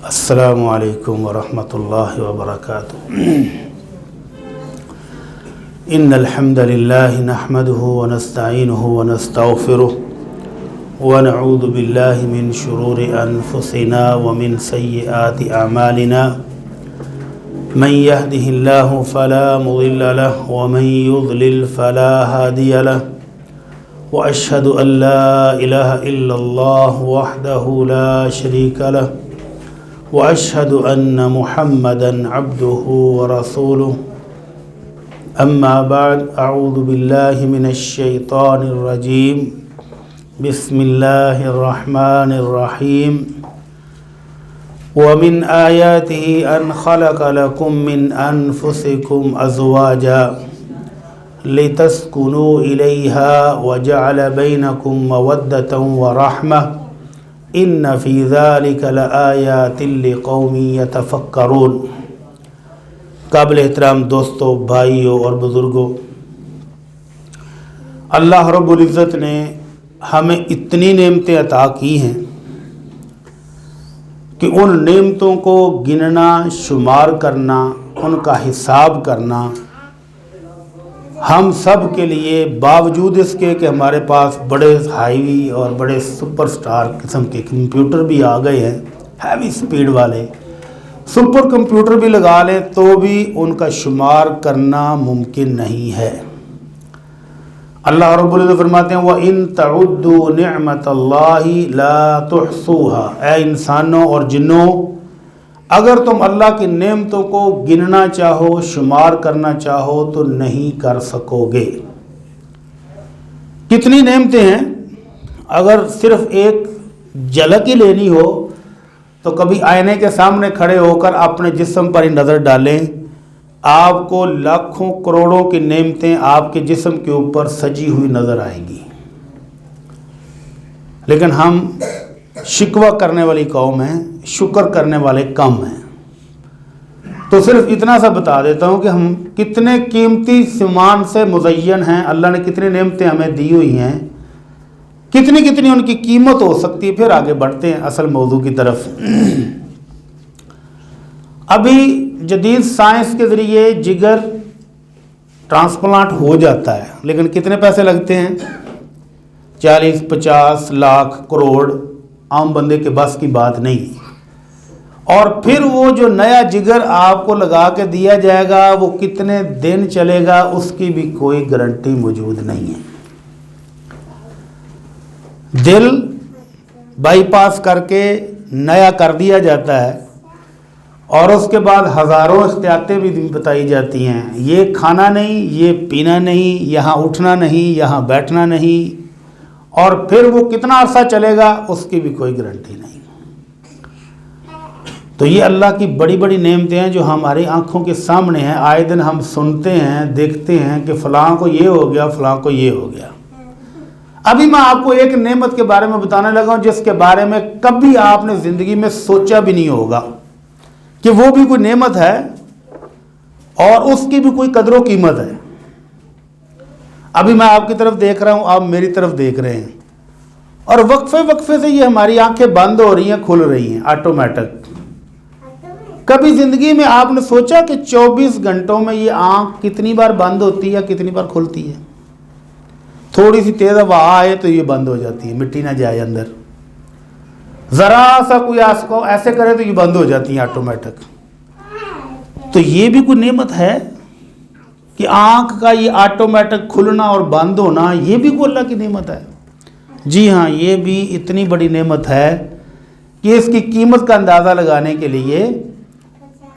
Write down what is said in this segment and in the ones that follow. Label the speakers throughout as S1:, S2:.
S1: السلام علیکم ورحمۃ اللہ وبرکاتہ۔ ان الحمد للہ نحمده ونستعینه ونستغفره ونعوذ باللہ من شرور انفسنا ومن سیئات اعمالنا من يهده الله فلا مضل له ومن يضلل فلا هادي له واشهد ان لا اله الا الله وحده لا شريك له واشهد ان محمدا عبده ورسوله اما بعد اعوذ باللہ من الشیطان الرجیم بسم اللہ الرحمن الرحیم ومن آیاته ان خلق لكم من انفسكم ازواجا لتسكنوا الیها وجعل بینکم مودة ورحمة ان فی ذلک لآیات لقوم یتفکرون۔ قابل احترام دوستوں، بھائیوں اور بزرگوں، اللہ رب العزت نے ہمیں اتنی نعمتیں عطا کی ہیں کہ ان نعمتوں کو گننا، شمار کرنا، ان کا حساب کرنا ہم سب کے لیے، باوجود اس کے کہ ہمارے پاس بڑے ہائی اور بڑے سپر سٹار قسم کے کمپیوٹر بھی آ گئے ہیں، ہیوی سپیڈ والے سپر کمپیوٹر بھی لگا لیں تو بھی ان کا شمار کرنا ممکن نہیں ہے۔ اللہ رب العزت فرماتے ہیں وَإِن تَعُدُّوا نِعْمَةَ اللَّهِ لَا تُحْصُوهَا، اے انسانوں اور جنوں، اگر تم اللہ کی نعمتوں کو گننا چاہو، شمار کرنا چاہو تو نہیں کر سکو گے۔ کتنی نعمتیں ہیں، اگر صرف ایک جھلک ہی لینی ہو تو کبھی آئینے کے سامنے کھڑے ہو کر اپنے جسم پر ہی نظر ڈالیں، آپ کو لاکھوں کروڑوں کی نعمتیں آپ کے جسم کے اوپر سجی ہوئی نظر آئیں گی۔ لیکن ہم شکوہ کرنے والی قوم ہیں، شکر کرنے والے کم ہیں۔ تو صرف اتنا سا بتا دیتا ہوں کہ ہم کتنے قیمتی سامان سے مزین ہیں، اللہ نے کتنی نعمتیں ہمیں دی ہوئی ہیں، کتنی ان کی قیمت ہو سکتی ہے۔ پھر آگے بڑھتے ہیں اصل موضوع کی طرف۔ ابھی جدید سائنس کے ذریعے جگر ٹرانسپلانٹ ہو جاتا ہے، لیکن کتنے پیسے لگتے ہیں؟ 40-50 لاکھ کروڑ، عام بندے کے بس کی بات نہیں۔ اور پھر وہ جو نیا جگر آپ کو لگا کے دیا جائے گا وہ کتنے دن چلے گا، اس کی بھی کوئی گارنٹی موجود نہیں ہے۔ دل بائی پاس کر کے نیا کر دیا جاتا ہے اور اس کے بعد ہزاروں احتیاطیں بھی بتائی جاتی ہیں، یہ کھانا نہیں، یہ پینا نہیں، یہاں اٹھنا نہیں، یہاں بیٹھنا نہیں، اور پھر وہ کتنا عرصہ چلے گا اس کی بھی کوئی گارنٹی نہیں۔ تو یہ اللہ کی بڑی بڑی نعمتیں ہیں جو ہماری آنکھوں کے سامنے ہیں، آئے دن ہم سنتے ہیں، دیکھتے ہیں کہ فلاں کو یہ ہو گیا، فلاں کو یہ ہو گیا۔ ابھی میں آپ کو ایک نعمت کے بارے میں بتانے لگا ہوں جس کے بارے میں کبھی آپ نے زندگی میں سوچا بھی نہیں ہوگا کہ وہ بھی کوئی نعمت ہے اور اس کی بھی کوئی قدر و قیمت ہے۔ ابھی میں آپ کی طرف دیکھ رہا ہوں، آپ میری طرف دیکھ رہے ہیں، اور وقفے سے یہ ہماری آنکھیں بند ہو رہی ہیں، کھل رہی ہیں آٹومیٹک۔ کبھی زندگی میں آپ نے سوچا کہ 24 گھنٹوں میں یہ آنکھ کتنی بار بند ہوتی ہے، کتنی بار کھلتی ہے؟ تھوڑی سی تیز ہوا آئے تو یہ بند ہو جاتی ہے، مٹی نہ جائے اندر، ذرا سا کوئی آس کو ایسے کرے تو یہ بند ہو جاتی ہیں آٹومیٹک۔ تو یہ بھی کوئی نعمت ہے کہ آنکھ کا یہ آٹومیٹک کھلنا اور بند ہونا، یہ بھی کوئی اللہ کی نعمت ہے؟ جی ہاں، یہ بھی اتنی بڑی نعمت ہے کہ اس کی قیمت کا اندازہ لگانے کے لیے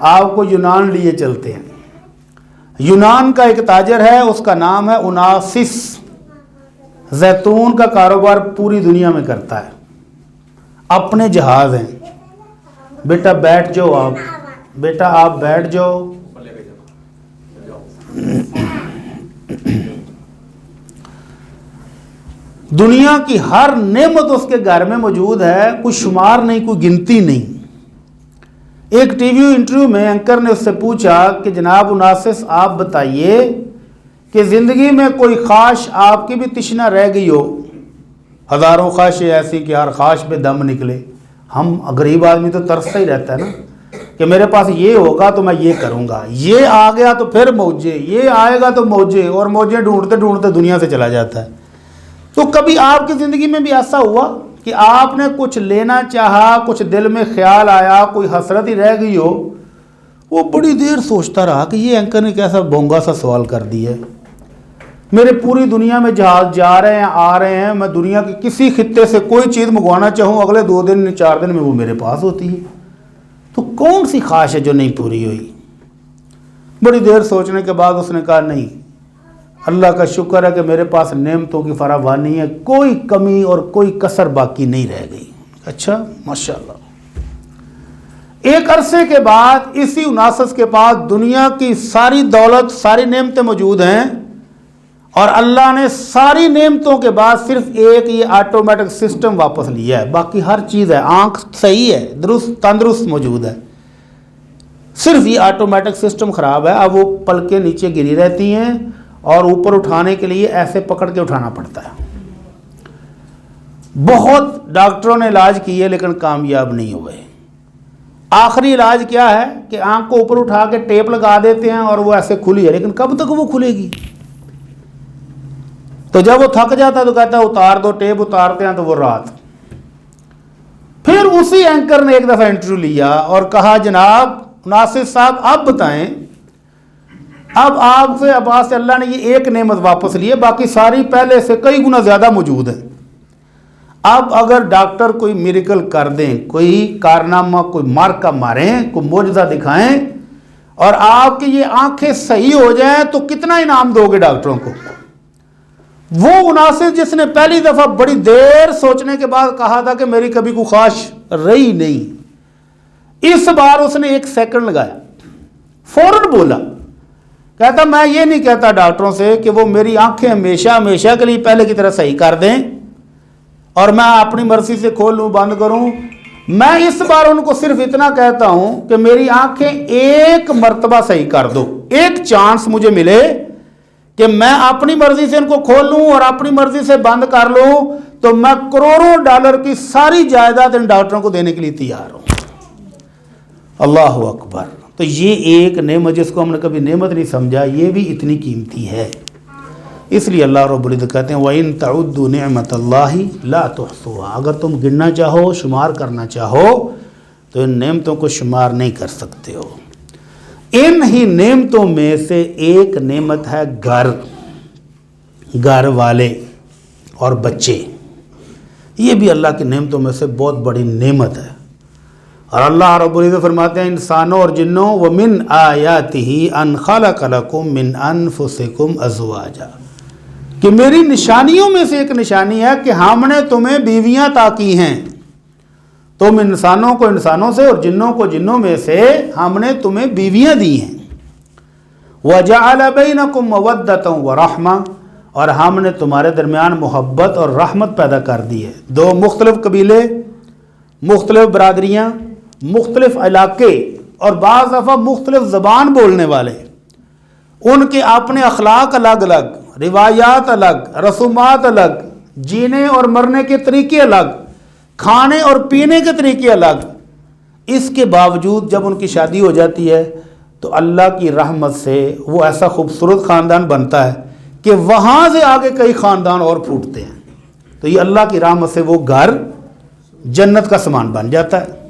S1: آپ کو یونان لیے چلتے ہیں۔ یونان کا ایک تاجر ہے، اس کا نام ہے اوناسس، زیتون کا کاروبار پوری دنیا میں کرتا ہے، اپنے جہاز ہیں۔ بیٹا بیٹھ جاؤ، آپ بیٹھ جاؤ۔ دنیا کی ہر نعمت اس کے گھر میں موجود ہے، کوئی شمار نہیں، کوئی گنتی نہیں۔ ایک ٹی وی انٹرویو میں اینکر نے اس سے پوچھا کہ جناب اوناسس، آپ بتائیے کہ زندگی میں کوئی خواہش آپ کی بھی تشنا رہ گئی ہو، ہزاروں خواہشیں ایسی کہ ہر خواہش پہ دم نکلے، ہم غریب آدمی تو ترستا ہی رہتا ہے نا کہ میرے پاس یہ ہوگا تو میں یہ کروں گا، یہ آ گیا تو پھر موجے، یہ آئے گا تو موجے، اور موجے ڈھونڈتے ڈھونڈتے دنیا سے چلا جاتا ہے۔ تو کبھی آپ کی زندگی میں بھی ایسا ہوا کہ آپ نے کچھ لینا چاہا، کچھ دل میں خیال آیا، کوئی حسرت ہی رہ گئی ہو، وہ بڑی دیر سوچتا رہا کہ یہ اینکر نے کیسا بونگا سا سوال کر دیا ہے، میرے پوری دنیا میں جہاز جا رہے ہیں آ رہے ہیں، میں دنیا کی کسی خطے سے کوئی چیز منگوانا چاہوں اگلے 2 دن 4 دن میں وہ میرے پاس ہوتی ہے، تو کون سی خواہش ہے جو نہیں پوری ہوئی؟ بڑی دیر سوچنے کے بعد اس نے کہا نہیں، اللہ کا شکر ہے کہ میرے پاس نعمتوں کی فراوانی ہے، کوئی کمی اور کوئی کسر باقی نہیں رہ گئی۔ اچھا ماشاءاللہ۔ ایک عرصے کے بعد اسی اناسس کے پاس دنیا کی ساری دولت، ساری نعمتیں موجود ہیں، اور اللہ نے ساری نعمتوں کے بعد صرف ایک یہ آٹومیٹک سسٹم واپس لیا ہے، باقی ہر چیز ہے، آنکھ صحیح ہے، درست تندرست موجود ہے، صرف یہ آٹومیٹک سسٹم خراب ہے۔ اب وہ پلکیں نیچے گری رہتی ہیں اور اوپر اٹھانے کے لیے ایسے پکڑ کے اٹھانا پڑتا ہے۔ بہت ڈاکٹروں نے علاج کیے لیکن کامیاب نہیں ہوئے۔ آخری علاج کیا ہے کہ آنکھ کو اوپر اٹھا کے ٹیپ لگا دیتے ہیں اور وہ ایسے کھلی ہے، لیکن کب تک وہ کھلے گی؟ تو جب وہ تھک جاتا ہے تو کہتا ہے اتار دو ٹیپ، اتارتے ہیں تو وہ رات۔ پھر اسی اینکر نے ایک دفعہ انٹرویو لیا اور کہا جناب ناصر صاحب آپ بتائیں، اب آپ سے عباس سے اللہ نے یہ ایک نعمت واپس لی ہے، باقی ساری پہلے سے کئی گنا زیادہ موجود ہے، اب اگر ڈاکٹر کوئی میریکل کر دیں، کوئی کارنامہ، کوئی مارکا ماریں، کوئی معجزہ دکھائیں اور آپ کی یہ آنکھیں صحیح ہو جائیں تو کتنا انعام دو گے ڈاکٹروں کو؟ وہ مناسب جس نے پہلی دفعہ بڑی دیر سوچنے کے بعد کہا تھا کہ میری کبھی کوئی خواہش رہی نہیں، اس بار اس نے 1 سیکنڈ لگایا، فوراً بولا، کہتا میں یہ نہیں کہتا ڈاکٹروں سے کہ وہ میری آنکھیں ہمیشہ ہمیشہ کے لیے پہلے کی طرح صحیح کر دیں اور میں اپنی مرضی سے کھول لوں بند کروں، میں اس بار ان کو صرف اتنا کہتا ہوں کہ میری آنکھیں 1 مرتبہ صحیح کر دو، 1 چانس مجھے ملے کہ میں اپنی مرضی سے ان کو کھول لوں اور اپنی مرضی سے بند کر لوں، تو میں کروڑوں ڈالر کی ساری جائیداد ان ڈاکٹروں کو دینے کے لیے تیار ہوں۔ اللہ اکبر۔ تو یہ ایک نعمت جس کو ہم نے کبھی نعمت نہیں سمجھا، یہ بھی اتنی قیمتی ہے۔ اس لیے اللہ رب العزت کہتے ہیں وَإِن تَعُدُّوا نِعْمَةَ اللَّهِ لَا تُحْصُوهَا، اگر تم گننا چاہو، شمار کرنا چاہو تو ان نعمتوں کو شمار نہیں کر سکتے ہو۔ ان ہی نعمتوں میں سے ایک نعمت ہے گھر والے اور بچے، یہ بھی اللہ کی نعمتوں میں سے بہت بڑی نعمت ہے۔ اور اللہ رب العزت فرماتے ہیں انسانوں اور جنوں وَمِنْ آیَاتِهِ أَنْ خَلَقَ لَكُم مِّنْ أَنفُسِكُمْ أَزْوَاجًا، کہ میری نشانیوں میں سے ایک نشانی ہے کہ ہم نے تمہیں بیویاں عطا کی ہیں، تم انسانوں کو انسانوں سے اور جنوں کو جنوں میں سے ہم نے تمہیں بیویاں دی ہیں۔ وَجَعَلَ بَيْنَكُمْ مَوَدَّةً وَرَحْمَةً، اور ہم نے تمہارے درمیان محبت اور رحمت پیدا کر دی ہے۔ 2 مختلف قبیلے، مختلف برادریاں، مختلف علاقے اور بعض دفعہ مختلف زبان بولنے والے، ان کے اپنے اخلاق الگ الگ، روایات الگ، رسومات الگ، جینے اور مرنے کے طریقے الگ، کھانے اور پینے کے طریقے الگ، اس کے باوجود جب ان کی شادی ہو جاتی ہے تو اللہ کی رحمت سے وہ ایسا خوبصورت خاندان بنتا ہے کہ وہاں سے آگے کئی خاندان اور پھوٹتے ہیں۔ تو یہ اللہ کی رحمت سے وہ گھر جنت کا سامان بن جاتا ہے۔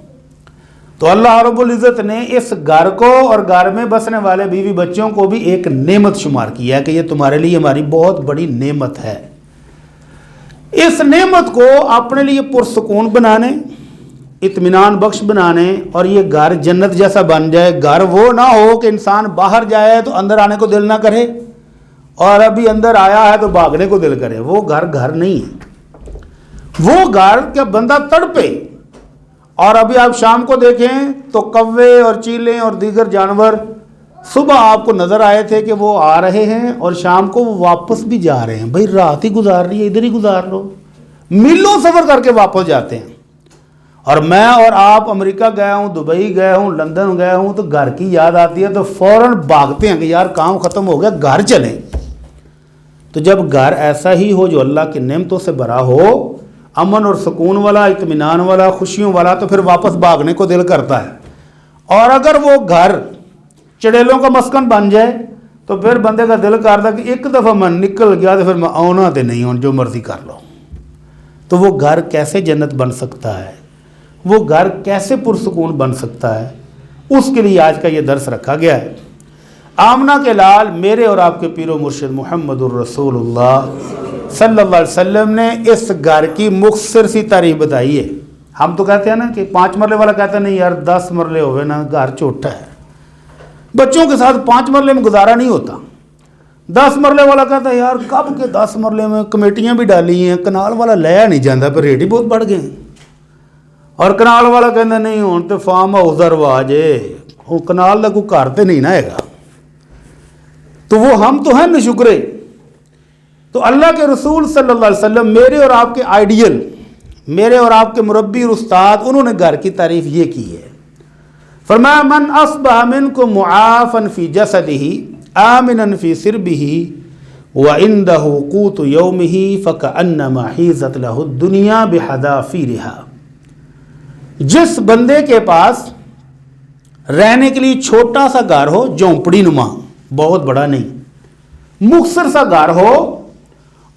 S1: تو اللہ رب العزت نے اس گھر کو اور گھر میں بسنے والے بیوی بچوں کو بھی ایک نعمت شمار کیا ہے کہ یہ تمہارے لیے ہماری بہت بڑی نعمت ہے۔ اس نعمت کو اپنے لیے پرسکون بنانے، اطمینان بخش بنانے اور یہ گھر جنت جیسا بن جائے۔ گھر وہ نہ ہو کہ انسان باہر جائے تو اندر آنے کو دل نہ کرے اور ابھی اندر آیا ہے تو بھاگنے کو دل کرے، وہ گھر نہیں ہے۔ وہ گھر کہ بندہ تڑپے، اور ابھی آپ شام کو دیکھیں تو کوے اور چیلیں اور دیگر جانور صبح آپ کو نظر آئے تھے کہ وہ آ رہے ہیں اور شام کو وہ واپس بھی جا رہے ہیں۔ بھائی رات ہی گزار رہی ہے، ادھر ہی گزار لو، میلوں سفر کر کے واپس جاتے ہیں۔ اور میں اور آپ امریکہ گیا ہوں، دبئی گیا ہوں، لندن گیا ہوں، تو گھر کی یاد آتی ہے تو فوراً بھاگتے ہیں کہ یار کام ختم ہو گیا، گھر چلیں۔ تو جب گھر ایسا ہی ہو جو اللہ کی نعمتوں سے بھرا ہو امن اور سکون والا، اطمینان والا، خوشیوں والا، تو پھر واپس بھاگنے کو دل کرتا ہے۔ اور اگر وہ گھر چڑیلوں کا مسکن بن جائے تو پھر بندے کا دل کرتا کہ ایک دفعہ میں نکل گیا تو پھر میں آنا تو نہیں ہوں، جو مرضی کر لو۔ تو وہ گھر کیسے جنت بن سکتا ہے، وہ گھر کیسے پرسکون بن سکتا ہے، اس کے لیے آج کا یہ درس رکھا گیا ہے۔ آمنہ کے لال میرے اور آپ کے پیر و مرشد محمد الرسول اللہ صلی اللہ علیہ وسلم نے اس گھر کی مختصر سی تعریف بتائی ہے۔ ہم تو کہتے ہیں نا کہ 5 مرلے والا کہتا ہے نہیں یار 10 مرلے ہوئے نا، گھر چھوٹا ہے، بچوں کے ساتھ 5 مرلے میں گزارا نہیں ہوتا۔ 10 مرلے والا کہتا ہے یار کب کے 10 مرلے میں کمیٹیاں بھی ڈالی ہیں، کنال والا لیا نہیں جاتا، پھر ریٹ ہی بہت بڑھ گئے ہیں۔ اور کنال والا کہتا نہیں ہوں تو فارم ہاؤس دا رواج ہے، وہ کنال دا کوئی گھر تے نہیں نہ ہے گا۔ تو وہ ہم تو ہیں نشکرے۔ تو اللہ کے رسول صلی اللہ علیہ وسلم میرے اور آپ کے آئیڈیل، میرے اور آپ کے مربی اور استاد، انہوں نے گھر کی تعریف یہ کی ہے۔ فرمایا من اصبح منکم معافا فی جسدہ آمنا فی سربہ وعندہ قوت یومہ فکأنما حیزت لہ الدنیا بحذافیرہا۔ جس بندے کے پاس رہنے کے لیے چھوٹا سا گھر ہو، جھونپڑی نما، بہت بڑا نہیں، مختصر سا گھر ہو،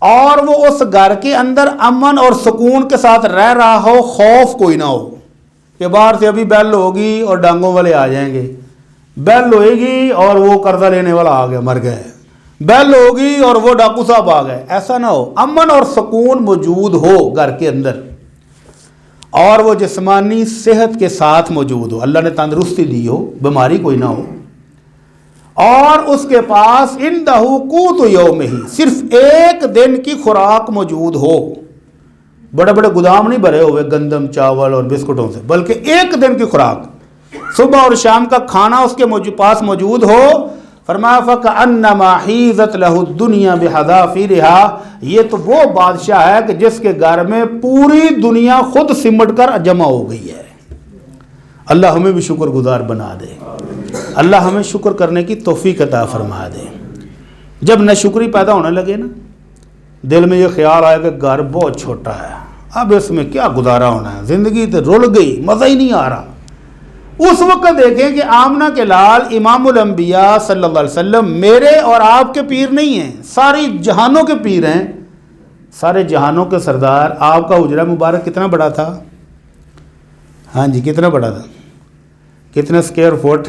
S1: اور وہ اس گھر کے اندر امن اور سکون کے ساتھ رہ رہا ہو، خوف کوئی نہ ہو کہ باہر سے ابھی بیل ہوگی اور ڈانگوں والے آ جائیں گے، بیل ہوئے گی اور وہ قرضہ لینے والا آ گیا مر گئے، بیل ہوگی اور وہ ڈاکو صاحب آ گئے، ایسا نہ ہو۔ امن اور سکون موجود ہو گھر کے اندر، اور وہ جسمانی صحت کے ساتھ موجود ہو، اللہ نے تندرستی دی ہو، بیماری کوئی نہ ہو، اور اس کے پاس عندہ قوت یومہ، صرف ایک دن کی خوراک موجود ہو، بڑے بڑے گودام نہیں بھرے ہوئے گندم چاول اور بسکٹوں سے، بلکہ ایک دن کی خوراک، صبح اور شام کا کھانا اس کے پاس موجود ہو۔ فرمایا فکأنما حیزت لہ الدنیا بحذافیرہا، یہ تو وہ بادشاہ ہے کہ جس کے گھر میں پوری دنیا خود سمٹ کر جمع ہو گئی ہے۔ اللہ ہمیں بھی شکر گزار بنا دے، اللہ ہمیں شکر کرنے کی توفیق عطا فرما دے۔ جب ناشکری پیدا ہونے لگے نا، دل میں یہ خیال آیا کہ گھر بہت چھوٹا ہے، اب اس میں کیا گزارا ہونا ہے، زندگی تو رل گئی، مزہ ہی نہیں آ رہا، اس وقت دیکھیں کہ آمنہ کے لال امام الانبیاء صلی اللہ علیہ وسلم میرے اور آپ کے پیر نہیں ہیں، ساری جہانوں کے پیر ہیں، سارے جہانوں کے سردار۔ آپ کا حجرہ مبارک کتنا بڑا تھا؟ ہاں جی کتنا بڑا تھا؟ کتنے اسکوائر فٹ؟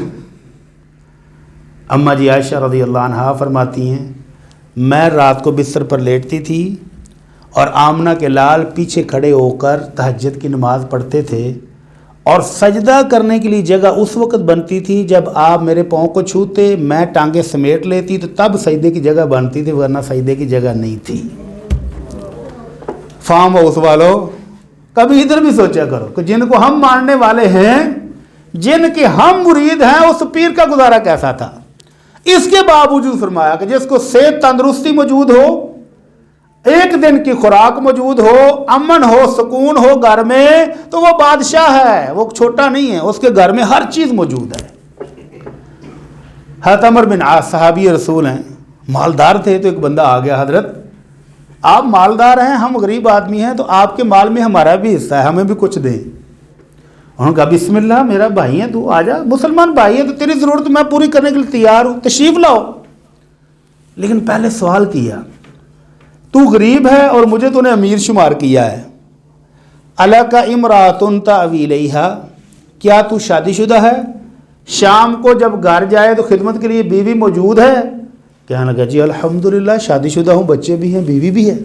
S1: اماں جی عائشہ رضی اللہ عنہا فرماتی ہیں میں رات کو بستر پر لیٹتی تھی اور آمنہ کے لال پیچھے کھڑے ہو کر تہجد کی نماز پڑھتے تھے، اور سجدہ کرنے کے لیے جگہ اس وقت بنتی تھی جب آپ میرے پاؤں کو چھوتے، میں ٹانگیں سمیٹ لیتی تو تب سجدے کی جگہ بنتی تھی، ورنہ سجدے کی جگہ نہیں تھی۔ فارم ہاؤس والوں کبھی ادھر بھی سوچا کرو کہ جن کو ہم ماننے والے ہیں، جن کے ہم مرید ہیں، اس پیر کا گزارا کیسا تھا۔ اس کے باوجود فرمایا کہ جس کو صحت تندرستی موجود ہو، ایک دن کی خوراک موجود ہو، امن ہو، سکون ہو گھر میں، تو وہ بادشاہ ہے، وہ چھوٹا نہیں ہے، اس کے گھر میں ہر چیز موجود ہے۔ حضرت عمر بن عاص صحابی رسول ہیں، مالدار تھے، تو ایک بندہ آ گیا، حضرت آپ مالدار ہیں، ہم غریب آدمی ہیں، تو آپ کے مال میں ہمارا بھی حصہ ہے، ہمیں بھی کچھ دیں۔ انہوں نے کہا بسم اللہ، میرا بھائی ہے، تو آ جا، مسلمان بھائی ہے تو تیری ضرورت میں پوری کرنے کے لیے تیار ہوں، تشریف لاؤ۔ لیکن پہلے سوال کیا، تو غریب ہے اور مجھے تو نے امیر شمار کیا ہے، الک امرأۃ تأوی الیہا، کیا تو شادی شدہ ہے؟ شام کو جب گھر جائے تو خدمت کے لیے بیوی موجود ہے؟ کہنے لگا جی الحمدللہ شادی شدہ ہوں، بچے بھی ہیں، بیوی بھی ہے۔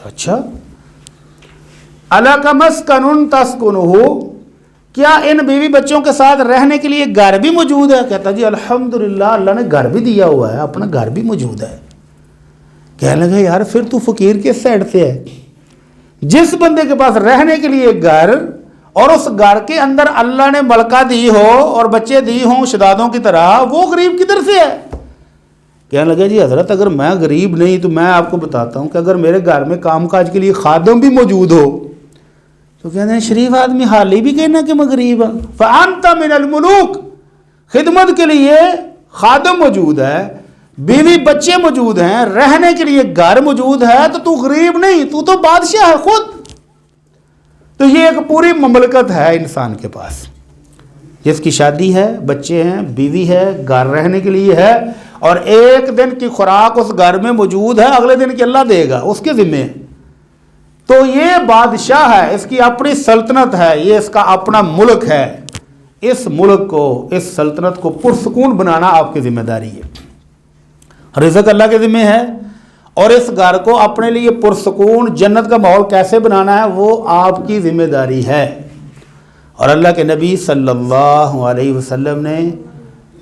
S1: اچھا، الک مسکن تسکنہ، کیا ان بیوی بچوں کے ساتھ رہنے کے لیے گھر بھی موجود ہے؟ کہتا جی الحمدللہ اللہ نے گھر بھی دیا ہوا ہے، اپنا گھر بھی موجود ہے۔ کہنے لگا یار پھر تو فقیر کس سائڈ سے ہے؟ جس بندے کے پاس رہنے کے لیے گھر، اور اس گھر کے اندر اللہ نے ملکہ دی ہو اور بچے دی ہوں شدادوں کی طرح، وہ غریب کدھر سے ہے؟ کہنے لگا جی حضرت اگر میں غریب نہیں تو میں آپ کو بتاتا ہوں کہ اگر میرے گھر میں کام کاج کے لیے خادم بھی موجود ہو تو کہتے ہیں شریف آدمی حال ہی بھی کہنا کہ میں غریب ہوں۔ فأنت من الملوک، خدمت کے لیے خادم موجود ہے، بیوی بچے موجود ہیں، رہنے کے لیے گھر موجود ہے، تو غریب نہیں، تو بادشاہ ہے خود۔ تو یہ ایک پوری مملکت ہے انسان کے پاس، جس کی شادی ہے، بچے ہیں، بیوی ہے، گھر رہنے کے لیے ہے، اور ایک دن کی خوراک اس گھر میں موجود ہے، اگلے دن کی اللہ دے گا، اس کے ذمہ ہے۔ تو یہ بادشاہ ہے، اس کی اپنی سلطنت ہے، یہ اس کا اپنا ملک ہے۔ اس ملک کو، اس سلطنت کو پرسکون بنانا آپ کی ذمہ داری ہے۔ رزق اللہ کے ذمہ ہے، اور اس گھر کو اپنے لیے پرسکون جنت کا ماحول کیسے بنانا ہے وہ آپ کی ذمہ داری ہے۔ اور اللہ کے نبی صلی اللہ علیہ وسلم نے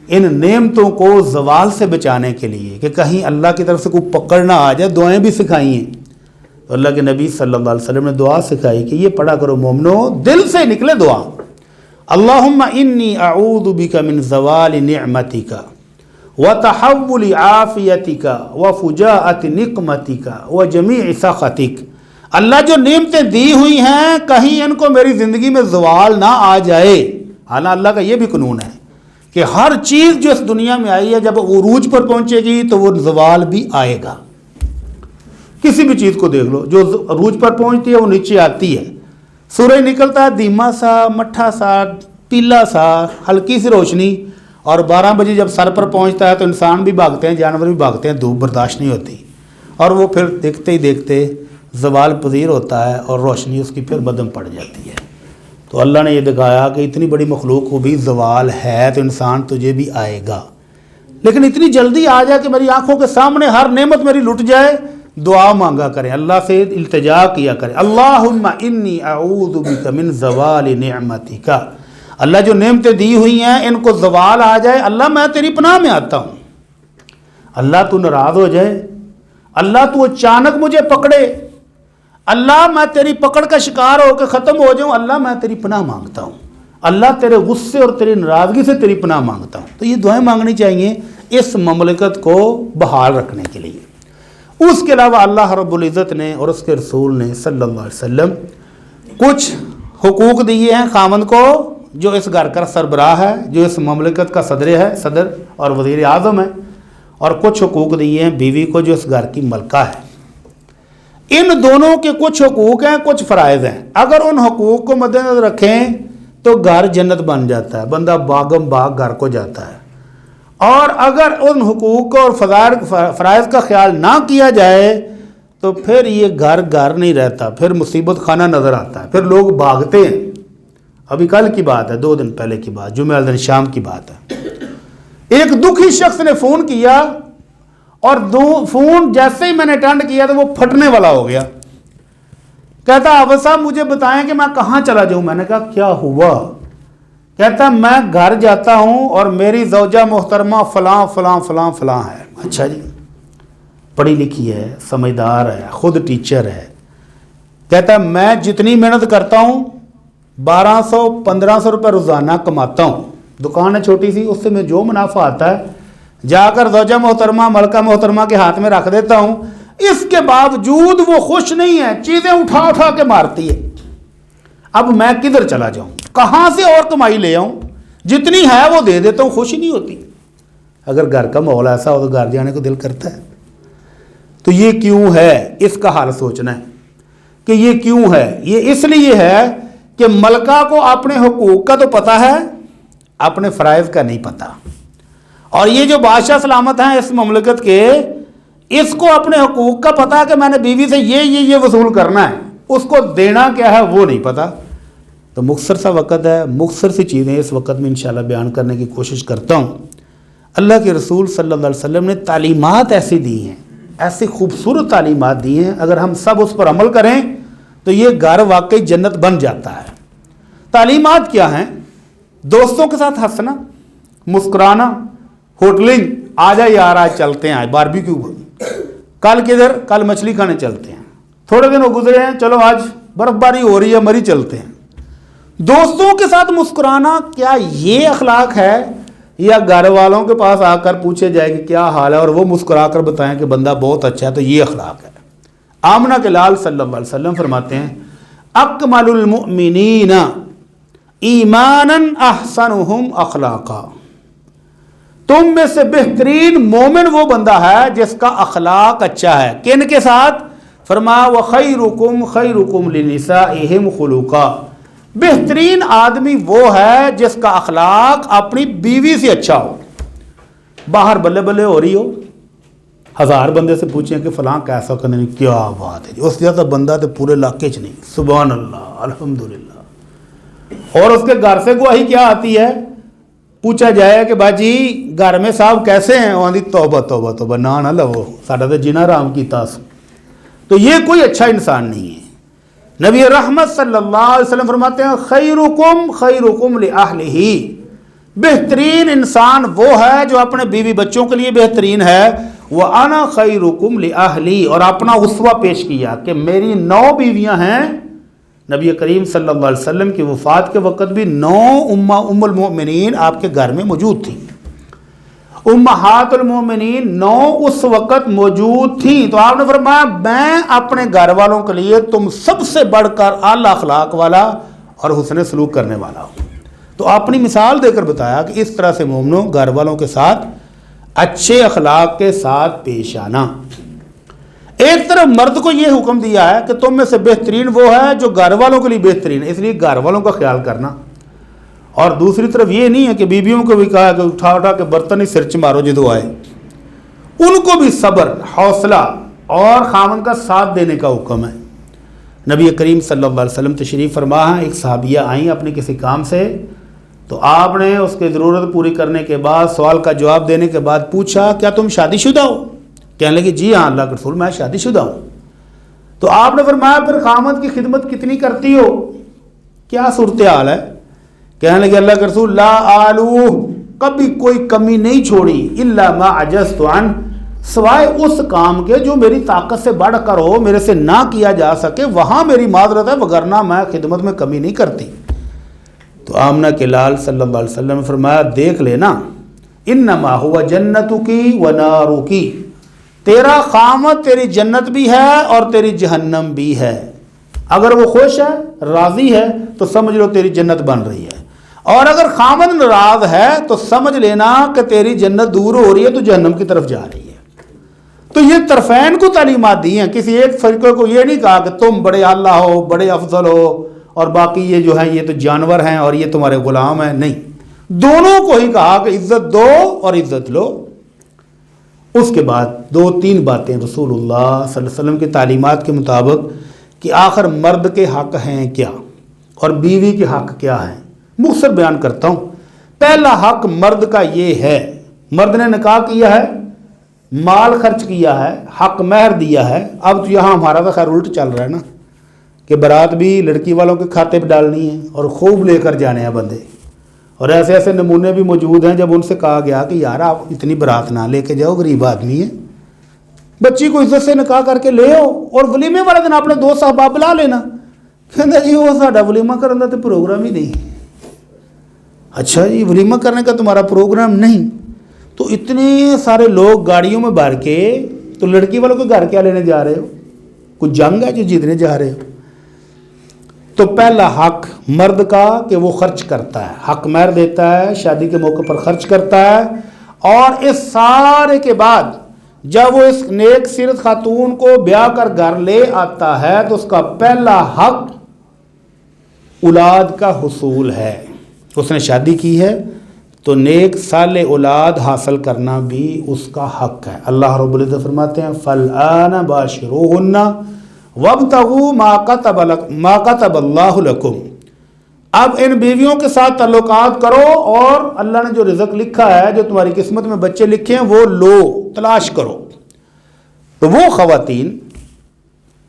S1: ان نعمتوں کو زوال سے بچانے کے لیے کہ کہیں اللہ کی طرف سے کوئی پکڑ نہ آ جائے، دعائیں بھی سکھائی ہیں۔ تو اللہ کے نبی صلی اللہ علیہ وسلم نے دعا سکھائی کہ یہ پڑھا کرو مومنو، دل سے نکلے دعا، اللہم انی اعوذ بک من زوال نعمتک وتحول عافیتک وفجاءۃ نقمتک وجمیع سخطک۔ اللہ جو نعمتیں دی ہوئی ہیں کہیں ان کو میری زندگی میں زوال نہ آ جائے۔ حالانکہ اللہ کا یہ بھی قانون ہے کہ ہر چیز جو اس دنیا میں آئی ہے جب عروج پر پہنچے گی تو وہ زوال بھی آئے گا۔ کسی بھی چیز کو دیکھ لو، جو عروج پر پہنچتی ہے وہ نیچے آتی ہے۔ سورج نکلتا ہے دھیما سا، مٹھا سا، پیلا سا، ہلکی سی روشنی، اور 12 بجے جب سر پر پہنچتا ہے تو انسان بھی بھاگتے ہیں، جانور بھی بھاگتے ہیں، دھوپ برداشت نہیں ہوتی، اور وہ پھر دیکھتے ہی دیکھتے زوال پذیر ہوتا ہے اور روشنی اس کی پھر بدم پڑ جاتی ہے۔ تو اللہ نے یہ دکھایا کہ اتنی بڑی مخلوق کو بھی زوال ہے تو انسان تجھے بھی آئے گا، لیکن اتنی جلدی آ جائے کہ میری آنکھوں کے سامنے ہر نعمت میری لٹ جائے، دعا مانگا کریں، اللہ سے التجا کیا کریں، اللہم انی اعوذ بک من زوال نعمتک۔ اللہ جو نعمتیں دی ہوئی ہیں ان کو زوال آ جائے، اللہ میں تیری پناہ میں آتا ہوں۔ اللہ تو ناراض ہو جائے، اللہ تو اچانک مجھے پکڑے، اللہ میں تیری پکڑ کا شکار ہو کے ختم ہو جاؤں، اللہ میں تیری پناہ مانگتا ہوں، اللہ تیرے غصے اور تیری ناراضگی سے تیری پناہ مانگتا ہوں۔ تو یہ دعائیں مانگنی چاہیے اس مملکت کو بحال رکھنے کے لیے۔ اس کے علاوہ اللہ رب العزت نے اور اس کے رسول نے صلی اللہ علیہ وسلم کچھ حقوق دیے ہیں خامند کو، جو اس گھر کا سربراہ ہے، جو اس مملکت کا صدر اور وزیر اعظم ہے، اور کچھ حقوق دیے ہیں بیوی کو جو اس گھر کی ملکہ ہے۔ ان دونوں کے کچھ حقوق ہیں، کچھ فرائض ہیں، اگر ان حقوق کو مد نظر رکھیں تو گھر جنت بن جاتا ہے، بندہ باغم باغ گھر کو جاتا ہے۔ اور اگر ان حقوق اور فرائض کا خیال نہ کیا جائے تو پھر یہ گھر نہیں رہتا، پھر مصیبت خانہ نظر آتا ہے، پھر لوگ بھاگتے ہیں۔ ابھی کل کی بات ہے، 2 دن پہلے کی بات، جمعہ دن شام کی بات ہے، ایک دکھی شخص نے فون کیا، اور فون جیسے ہی میں نے اٹینڈ کیا تو وہ پھٹنے والا ہو گیا۔ کہتا حافظ صاحب مجھے بتائیں کہ میں کہاں چلا جاؤں۔ میں نے کہا کیا ہوا؟ کہتا میں گھر جاتا ہوں اور میری زوجہ محترمہ فلاں فلاں فلاں فلاں ہے۔ اچھا جی، پڑھی لکھی ہے، سمجھدار ہے، خود ٹیچر ہے۔ کہتا میں جتنی محنت کرتا ہوں 1200-1500 روپے روزانہ کماتا ہوں، دکان ہے چھوٹی سی، اس سے میں جو منافع آتا ہے جا کر زوجہ محترمہ ملکہ محترمہ کے ہاتھ میں رکھ دیتا ہوں، اس کے باوجود وہ خوش نہیں ہے، چیزیں اٹھا اٹھا کے مارتی ہے۔ اب میں کدھر چلا جاؤں، کہاں سے اور کمائی لے آؤں؟ جتنی ہے وہ دے دیتا ہوں، خوشی نہیں ہوتی۔ اگر گھر کا ماحول ایسا ہو تو گھر جانے کو دل کرتا ہے۔ تو یہ کیوں ہے، اس کا حال سوچنا ہے کہ یہ کیوں ہے۔ یہ اس لیے ہے کہ ملکہ کو اپنے حقوق کا تو پتہ ہے، اپنے فرائض کا نہیں پتہ۔ اور یہ جو بادشاہ سلامت ہیں اس مملکت کے، اس کو اپنے حقوق کا پتہ ہے کہ میں نے بیوی سے یہ وصول کرنا ہے، اس کو دینا کیا ہے وہ نہیں پتہ۔ تو مختصر سا وقت ہے، مختصر سی چیزیں اس وقت میں انشاءاللہ بیان کرنے کی کوشش کرتا ہوں۔ اللہ کے رسول صلی اللہ علیہ وسلم نے تعلیمات ایسی دی ہیں، ایسی خوبصورت تعلیمات دی ہیں، اگر ہم سب اس پر عمل کریں تو یہ گھر واقعی جنت بن جاتا ہے۔ تعلیمات کیا ہیں؟ دوستوں کے ساتھ ہنسنا، مسکرانا، ہوٹلنگ، آ جا یار آج چلتے ہیں، آج باربیکیو، کل کدھر، کل مچھلی کھانے چلتے ہیں، تھوڑے دن ہو گزرے ہیں، چلو آج برف باری ہو رہی ہے، مری چلتے ہیں۔ دوستوں کے ساتھ مسکرانا، کیا یہ اخلاق ہے؟ یا گھر والوں کے پاس آ کر پوچھے جائے کہ کیا حال ہے اور وہ مسکرا کر بتائیں کہ بندہ بہت اچھا ہے، تو یہ اخلاق ہے؟ آمنہ کے لال صلی اللہ علیہ وسلم فرماتے ہیں اکمل المؤمنین ایمانا احسنہم اخلاقا، تم میں سے بہترین مومن وہ بندہ ہے جس کا اخلاق اچھا ہے۔ کن کے ساتھ؟ فرمایا وَخَيْرُكُمْ خَيْرُكُمْ لِنِسَائِهِمْ خُلُقًا، بہترین آدمی وہ ہے جس کا اخلاق اپنی بیوی سے اچھا ہو. باہر بلے بلے ہو رہی ہو، 1000 بندے سے پوچھیں کہ فلاں کیسا کرنے نہیں، کیا بات ہے جی، اس جیسا بندہ تو پورے علاقے چ نہیں، سبحان اللہ الحمدللہ. اور اس کے گھر سے گواہی کیا آتی ہے؟ پوچھا جائے کہ باجی گھر میں صاحب کیسے ہیں، وہ آندھی توبہ توبہ توبہ، نہ لو ساڈا تو جنا رام کیتا. تو یہ کوئی اچھا انسان نہیں ہے. نبی رحمت صلی اللہ علیہ وسلم فرماتے ہیں خیرکم خیرکم لأہلہ، بہترین انسان وہ ہے جو اپنے بیوی بچوں کے لیے بہترین ہے. وَأَنَا خَيْرُكُمْ لِأَهْلِي، اور اپنا اسوہ پیش کیا کہ میری 9 بیویاں ہیں. نبی کریم صلی اللہ علیہ وسلم کی وفات کے وقت بھی 9 ام المؤمنین آپ کے گھر میں موجود تھیں. امہات المومنین 9 اس وقت موجود تھیں. تو آپ نے فرمایا میں اپنے گھر والوں کے لیے تم سب سے بڑھ کر اعلی اخلاق والا اور حسن سلوک کرنے والا ہوں. تو اپنی مثال دے کر بتایا کہ اس طرح سے مومنوں گھر والوں کے ساتھ اچھے اخلاق کے ساتھ پیش آنا. ایک طرف مرد کو یہ حکم دیا ہے کہ تم میں سے بہترین وہ ہے جو گھر والوں کے لیے بہترین ہے، اس لیے گھر والوں کا خیال کرنا. اور دوسری طرف یہ نہیں ہے کہ بیویوں کو بھی کہا کہ اٹھا اٹھا کے برتن ہی سر چ مارو جدو آئے. ان کو بھی صبر، حوصلہ اور خاوند کا ساتھ دینے کا حکم ہے. نبی کریم صلی اللہ علیہ وسلم تشریف فرما ہے، ایک صحابیہ آئیں اپنے کسی کام سے، تو آپ نے اس کی ضرورت پوری کرنے کے بعد سوال کا جواب دینے کے بعد پوچھا کیا تم شادی شدہ ہو؟ کہنے لگے جی ہاں اللہ کے رسول میں شادی شدہ ہوں. تو آپ نے فرمایا پھر خاوند کی خدمت کتنی کرتی ہو، کیا صورتحال ہے؟ کہنے لگے اللہ کے رسول لا آلو، کبھی کوئی کمی نہیں چھوڑی، الا ما عجزت عن، سوائے اس کام کے جو میری طاقت سے بڑھ کر ہو، میرے سے نہ کیا جا سکے، وہاں میری معذرت ہے، وگرنہ میں خدمت میں کمی نہیں کرتی. تو آمنہ کے لال صلی اللہ علیہ وسلم نے فرمایا دیکھ لینا انما ہوا جنتکی و نارکی، تیرا خامد تیری جنت بھی ہے اور تیری جہنم بھی ہے. اگر وہ خوش ہے راضی ہے تو سمجھ لو تیری جنت بن رہی ہے، اور اگر خامد ناراض ہے تو سمجھ لینا کہ تیری جنت دور ہو رہی ہے تو جہنم کی طرف جا رہی ہے. تو یہ طرفین کو تعلیمات دی ہیں، کسی ایک فرقے کو یہ نہیں کہا کہ تم بڑے اعلیٰ ہو، بڑے افضل ہو اور باقی یہ جو ہیں یہ تو جانور ہیں اور یہ تمہارے غلام ہیں. نہیں، دونوں کو ہی کہا کہ عزت دو اور عزت لو. اس کے بعد 2-3 باتیں رسول اللہ صلی اللہ علیہ وسلم کی تعلیمات کے مطابق کہ آخر مرد کے حق ہیں کیا اور بیوی کے حق کیا ہیں، مختصر بیان کرتا ہوں. پہلا حق مرد کا یہ ہے، مرد نے نکاح کیا ہے، مال خرچ کیا ہے، حق مہر دیا ہے. اب تو یہاں ہمارا تو خیر الٹ چل رہا ہے نا کہ برات بھی لڑکی والوں کے کھاتے پہ ڈالنی ہے اور خوب لے کر جانے ہیں بندے. اور ایسے ایسے نمونے بھی موجود ہیں جب ان سے کہا گیا کہ یار آپ اتنی برات نہ لے کے جاؤ، غریب آدمی ہے، بچی کو عزت سے نکاح کر کے لے آؤ اور ولیمے والے دن اپنے 2 صحباب بلا لینا. کہنا جی وہ ساڈا ولیمہ کرنے کا تو پروگرام ہی نہیں. اچھا جی ولیمہ کرنے کا تمہارا پروگرام نہیں، تو اتنے سارے لوگ گاڑیوں میں بھر کے تو لڑکی والوں کے گھر کیا لینے جا رہے ہو؟ کچھ جنگ ہے جو جیتنے جا رہے ہو؟ تو پہلا حق مرد کا کہ وہ خرچ کرتا ہے، حق مہر دیتا ہے، شادی کے موقع پر خرچ کرتا ہے. اور اس سارے کے بعد جب وہ اس نیک سیرت خاتون کو بیاہ کر گھر لے آتا ہے تو اس کا پہلا حق اولاد کا حصول ہے. اس نے شادی کی ہے تو نیک صالح اولاد حاصل کرنا بھی اس کا حق ہے. اللہ رب العزت فرماتے ہیں فَالْآنَ بَاشِرُوهُنَّ وَابْتَغُوا مَا كَتَبَ اللَّهُ لَكُمْ، اب ان بیویوں کے ساتھ تعلقات کرو اور اللہ نے جو رزق لکھا ہے، جو تمہاری قسمت میں بچے لکھے ہیں وہ لو، تلاش کرو. تو وہ خواتین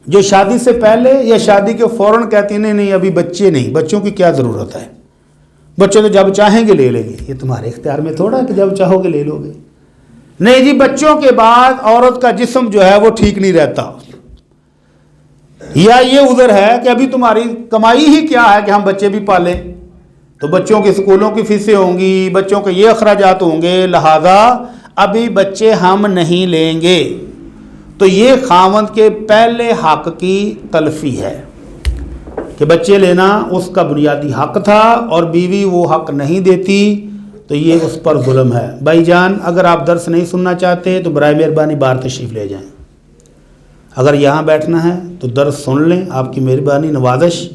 S1: جو شادی سے پہلے یا شادی کے فوراً کہتی ہیں نہیں ابھی بچے نہیں، بچوں کی کیا ضرورت ہے، بچے تو جب چاہیں گے لے لیں گے. یہ تمہارے اختیار میں تھوڑا ہے کہ جب چاہو گے لے لو گے. نہیں جی، بچوں کے بعد عورت کا جسم جو ہے وہ ٹھیک نہیں رہتا، یا یہ عذر ہے کہ ابھی تمہاری کمائی ہی کیا ہے کہ ہم بچے بھی پالیں، تو بچوں کے اسکولوں کی فیسیں ہوں گی، بچوں کے یہ اخراجات ہوں گے، لہذا ابھی بچے ہم نہیں لیں گے. تو یہ خاوند کے پہلے حق کی تلفی ہے کہ بچے لینا اس کا بنیادی حق تھا اور بیوی وہ حق نہیں دیتی تو یہ اس پر ظلم ہے. بھائی جان اگر آپ درس نہیں سننا چاہتے تو برائے مہربانی باہر تشریف لے جائیں. اگر یہاں بیٹھنا ہے تو درس سن لیں، آپ کی مہربانی نوازش،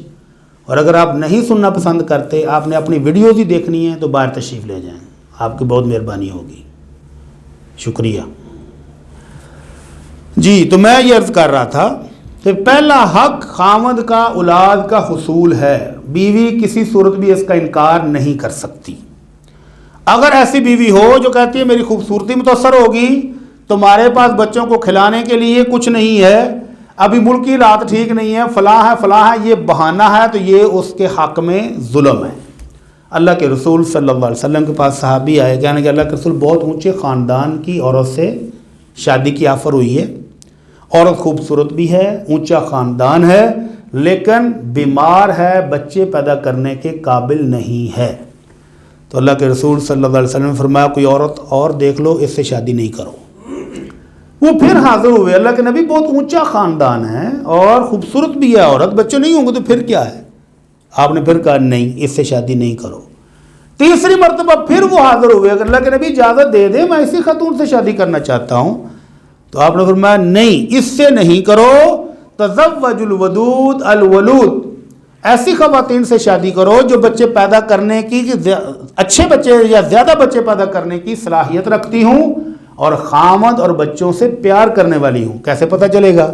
S1: اور اگر آپ نہیں سننا پسند کرتے، آپ نے اپنی ویڈیوز ہی دیکھنی ہے تو باہر تشریف لے جائیں، آپ کی بہت مہربانی ہوگی، شکریہ۔ جی تو میں یہ عرض کر رہا تھا کہ پہلا حق خاوند کا اولاد کا حصول ہے، بیوی کسی صورت بھی اس کا انکار نہیں کر سکتی۔ اگر ایسی بیوی ہو جو کہتی ہے میری خوبصورتی متاثر ہوگی، تمہارے پاس بچوں کو کھلانے کے لیے کچھ نہیں ہے، ابھی ملکی حالات ٹھیک نہیں ہے، فلاں ہے، یہ بہانہ ہے، تو یہ اس کے حق میں ظلم ہے۔ اللہ کے رسول صلی اللہ علیہ وسلم کے پاس صحابی آئے، کہنے کہ اللہ کے رسول بہت اونچے خاندان کی عورت سے شادی کی آفر ہوئی ہے، عورت خوبصورت بھی ہے، اونچا خاندان ہے، لیکن بیمار ہے، بچے پیدا کرنے کے قابل نہیں ہے۔ تو اللہ کے رسول صلی اللہ علیہ وسلم نے فرمایا کوئی عورت اور دیکھ لو، اس سے شادی نہیں کرو۔ وہ پھر حاضر ہوئے، اللہ کے نبی بہت اونچا خاندان ہے اور خوبصورت بھی ہے عورت، بچے نہیں ہوں گے تو پھر کیا ہے؟ آپ نے پھر کہا نہیں، اس سے شادی نہیں کرو۔ تیسری مرتبہ پھر وہ حاضر ہوئے، اگر اللہ کے نبی اجازت دے دیں میں اسی خاتون سے شادی کرنا چاہتا ہوں، تو آپ نے فرمایا نہیں، اس سے نہیں کرو، تزوج الودود الولود، ایسی خواتین سے شادی کرو جو بچے پیدا کرنے کی، اچھے بچے یا زیادہ بچے پیدا کرنے کی صلاحیت رکھتی ہوں اور خامد اور بچوں سے پیار کرنے والی ہوں۔ کیسے پتہ چلے گا؟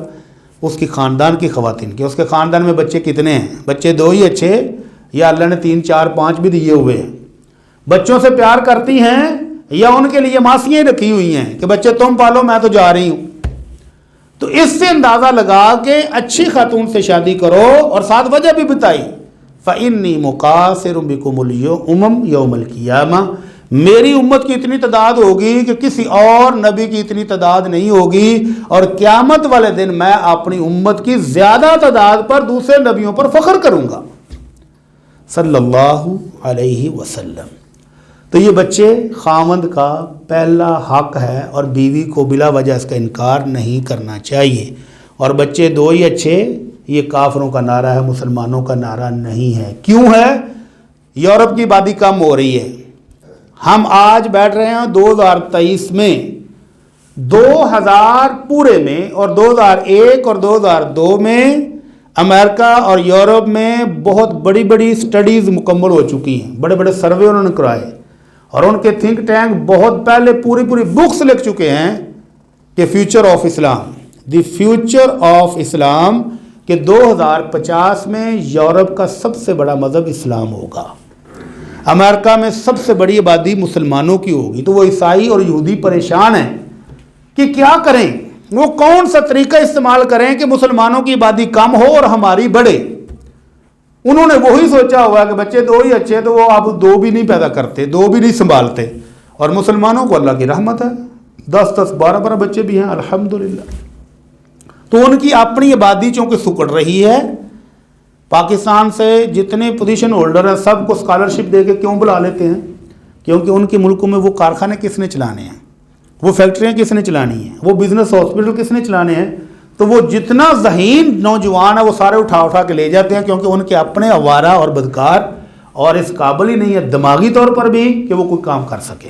S1: اس کی خاندان کی خواتین کی، اس کے خاندان میں بچے کتنے ہیں، بچے 2 ہی اچھے یا اللہ نے 3 4 5 بھی دیے ہوئے ہیں، بچوں سے پیار کرتی ہیں یا ان کے لیے ماسیاں رکھی ہوئی ہیں کہ بچے تم پالو میں تو جا رہی ہوں۔ تو اس سے اندازہ لگا کہ اچھی خاتون سے شادی کرو، اور ساتھ وجہ بھی بتائی، فَإِنِّي مُقَاصِرٌ بِكُمُ الْأُمَمَ يَوْمَ الْقِيَامَةِ، میری امت کی اتنی تعداد ہوگی کہ کسی اور نبی کی اتنی تعداد نہیں ہوگی، اور قیامت والے دن میں اپنی امت کی زیادہ تعداد پر دوسرے نبیوں پر فخر کروں گا صلی اللہ علیہ وسلم۔ تو یہ بچے خاوند کا پہلا حق ہے، اور بیوی کو بلا وجہ اس کا انکار نہیں کرنا چاہیے۔ اور بچے 2 ہی اچھے، یہ کافروں کا نعرہ ہے، مسلمانوں کا نعرہ نہیں ہے۔ کیوں ہے؟ یورپ کی آبادی کم ہو رہی ہے، ہم آج بیٹھ رہے ہیں 2023 میں، 2000 پورے میں اور 2001 اور 2002 میں امریکہ اور یورپ میں بہت بڑی بڑی سٹڈیز مکمل ہو چکی ہیں، بڑے بڑے سروے انہوں نے کرائے، اور ان کے تھنک ٹینک بہت پہلے پوری بکس لکھ چکے ہیں کہ future of Islam, the future of Islam, کہ 2050 میں یورپ کا سب سے بڑا مذہب اسلام ہوگا، امریکہ میں سب سے بڑی آبادی مسلمانوں کی ہوگی۔ تو وہ عیسائی اور یہودی پریشان ہیں کہ کیا کریں، وہ کون سا طریقہ استعمال کریں کہ مسلمانوں کی آبادی کم ہو اور ہماری بڑھے۔ انہوں نے وہی سوچا ہوا کہ بچے 2 ہی اچھے، تو وہ اب 2 بھی نہیں پیدا کرتے، 2 بھی نہیں سنبھالتے، اور مسلمانوں کو اللہ کی رحمت ہے، 10 12 بچے بھی ہیں الحمدللہ۔ تو ان کی اپنی آبادی چونکہ سکڑ رہی ہے، پاکستان سے جتنے پوزیشن ہولڈر ہیں سب کو اسکالرشپ دے کے کیوں بلا لیتے ہیں؟ کیونکہ ان کے ملکوں میں وہ کارخانے کس نے چلانے ہیں، وہ فیکٹریاں کس نے چلانی ہیں، وہ بزنس ہاسپٹل کس نے چلانے ہیں، تو وہ جتنا ذہین نوجوان ہے وہ سارے اٹھا کے لے جاتے ہیں، کیونکہ ان کے اپنے آوارہ اور بدکار اور اس قابل ہی نہیں ہے دماغی طور پر بھی کہ وہ کوئی کام کر سکیں۔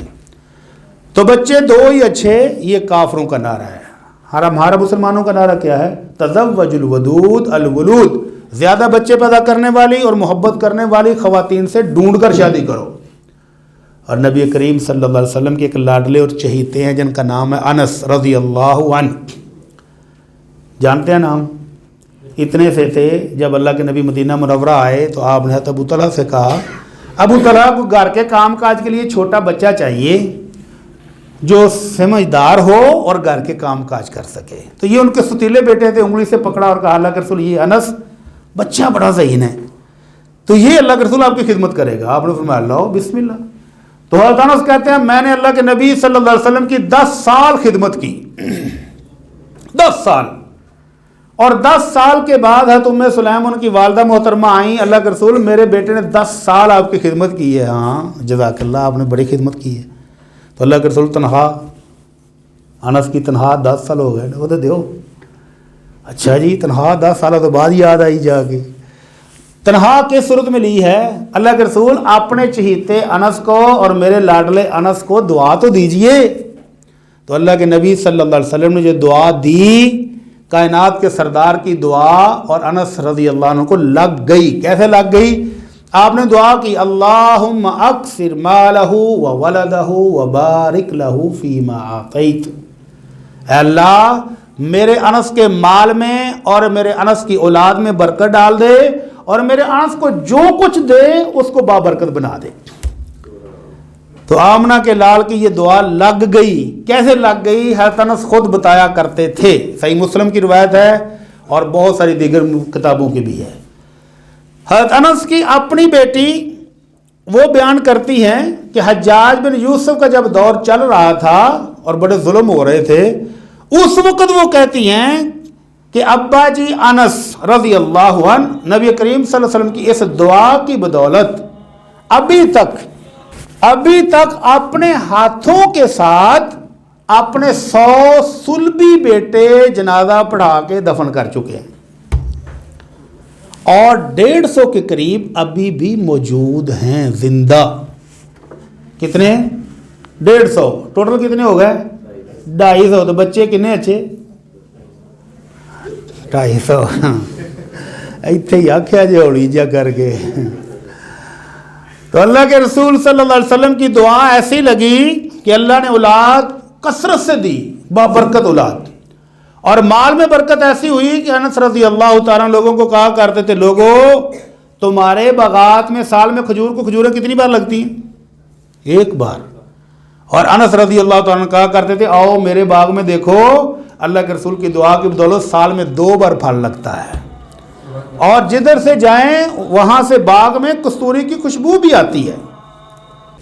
S1: تو بچے 2 ہی اچھے، یہ کافروں کا نعرہ ہے۔ ہمارا مسلمانوں کا نعرہ کیا ہے؟ تزوج الودود الولود، زیادہ بچے پیدا کرنے والی اور محبت کرنے والی خواتین سے ڈھونڈ کر شادی کرو۔ اور نبی کریم صلی اللہ علیہ وسلم کے ایک لاڈلے اور چہیتے ہیں جن کا نام ہے انس رضی اللہ عنہ، جانتے ہیں نام؟ اتنے سے تھے جب اللہ کے نبی مدینہ منورہ آئے تو آپ نے حضرت ابو طلحہ سے کہا، ابو طلحہ کو گھر کے کام کاج کے لیے چھوٹا بچہ چاہیے جو سمجھدار ہو اور گھر کے کام کاج کر سکے۔ تو یہ ان کے ستیلے بیٹے تھے، انگلی سے پکڑا اور کہا اللہ کے رسول یہ انس بچہ بڑا ذہین ہے، تو یہ اللہ کے رسول آپ کی خدمت کرے گا۔ آپ نے فرمایا اللہ بسم اللہ۔ تو حضرت انس کہتے ہیں میں نے اللہ کے نبی صلی اللہ علیہ وسلم کی 10 سال خدمت کی، 10 سال، اور 10 سال کے بعد حضرت ام سلیم ان کی والدہ محترمہ آئیں، اللہ کے رسول میرے بیٹے نے 10 سال آپ کی خدمت کی ہے۔ ہاں جزاک اللہ، آپ نے بڑی خدمت کی ہے۔ تو اللہ کے رسول تنہا، انس کی تنہا 10 سال ہو گئے، وہ تو دیو اچھا جی تنہا 10 سالوں کے بعد یاد آئی جا کے۔ تنہا کس صورت میں لی ہے؟ اللہ کے رسول اپنے چہیتے انس کو اور میرے لاڈلے انس کو دعا تو دیجئے۔ تو اللہ کے نبی صلی اللہ علیہ وسلم نے جو دعا دی کائنات کے سردار کی دعا اور انس رضی اللہ عنہ کو لگ گئی. کیسے لگ گئی؟ آپ نے دعا کی اللہم اکثر مالہ و ولدہ و بارک لہ فیما آتیت. اے اللہ میرے انس کے مال میں اور میرے انس کی اولاد میں برکت ڈال دے اور میرے انس کو جو کچھ دے اس کو بابرکت بنا دے. تو آمنہ کے لال کی یہ دعا لگ گئی. کیسے لگ گئی؟ حضرت انس خود بتایا کرتے تھے. صحیح مسلم کی روایت ہے اور بہت ساری دیگر کتابوں کی بھی ہے. حضرت انس کی اپنی بیٹی وہ بیان کرتی ہیں کہ حجاج بن یوسف کا جب دور چل رہا تھا اور بڑے ظلم ہو رہے تھے، اس وقت وہ کہتی ہیں کہ ابا جی انس رضی اللہ عنہ نبی کریم صلی اللہ علیہ وسلم کی اس دعا کی بدولت ابھی تک اپنے ہاتھوں کے ساتھ اپنے 100 صلبی بیٹے جنازہ پڑھا کے دفن کر چکے ہیں اور 150 کے قریب ابھی بھی موجود ہیں زندہ. کتنے؟ 150. ٹوٹل کتنے ہو گئے؟ 250. تو بچے کتنے اچھے؟ 250. ایتھے ہی آکھیا جے ہولی جا کر کے. تو اللہ کے رسول صلی اللہ علیہ وسلم کی دعا ایسی لگی کہ اللہ نے اولاد کثرت سے دی، بابرکت اولاد. اور مال میں برکت ایسی ہوئی کہ انس رضی اللہ تعالیٰ لوگوں کو کہا کرتے تھے، لوگوں تمہارے باغات میں سال میں کھجوریں کتنی بار لگتی ہیں؟ 1 بار. اور انس رضی اللہ تعالیٰ کہا کرتے تھے، آؤ میرے باغ میں دیکھو، اللہ کے رسول کی دعا کی بدولت سال میں 2 بار پھل لگتا ہے اور جدھر سے جائیں وہاں سے باغ میں کستوری کی خوشبو بھی آتی ہے.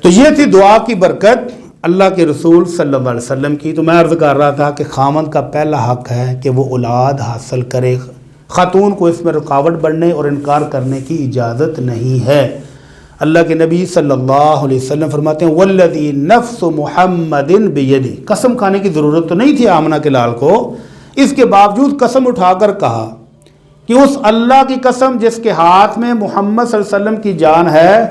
S1: تو یہ تھی دعا کی برکت اللہ کے رسول صلی اللہ علیہ وسلم کی. تو میں عرض کر رہا تھا کہ خامند کا پہلا حق ہے کہ وہ اولاد حاصل کرے. خاتون کو اس میں رکاوٹ بننے اور انکار کرنے کی اجازت نہیں ہے. اللہ کے نبی صلی اللہ علیہ وسلم فرماتے ہیں والذی نفس محمد بیدی. قسم کھانے کی ضرورت تو نہیں تھی آمنہ کے لال کو، اس کے باوجود قسم اٹھا کر کہا کہ اس اللہ کی قسم جس کے ہاتھ میں محمد صلی اللہ علیہ وسلم کی جان ہے،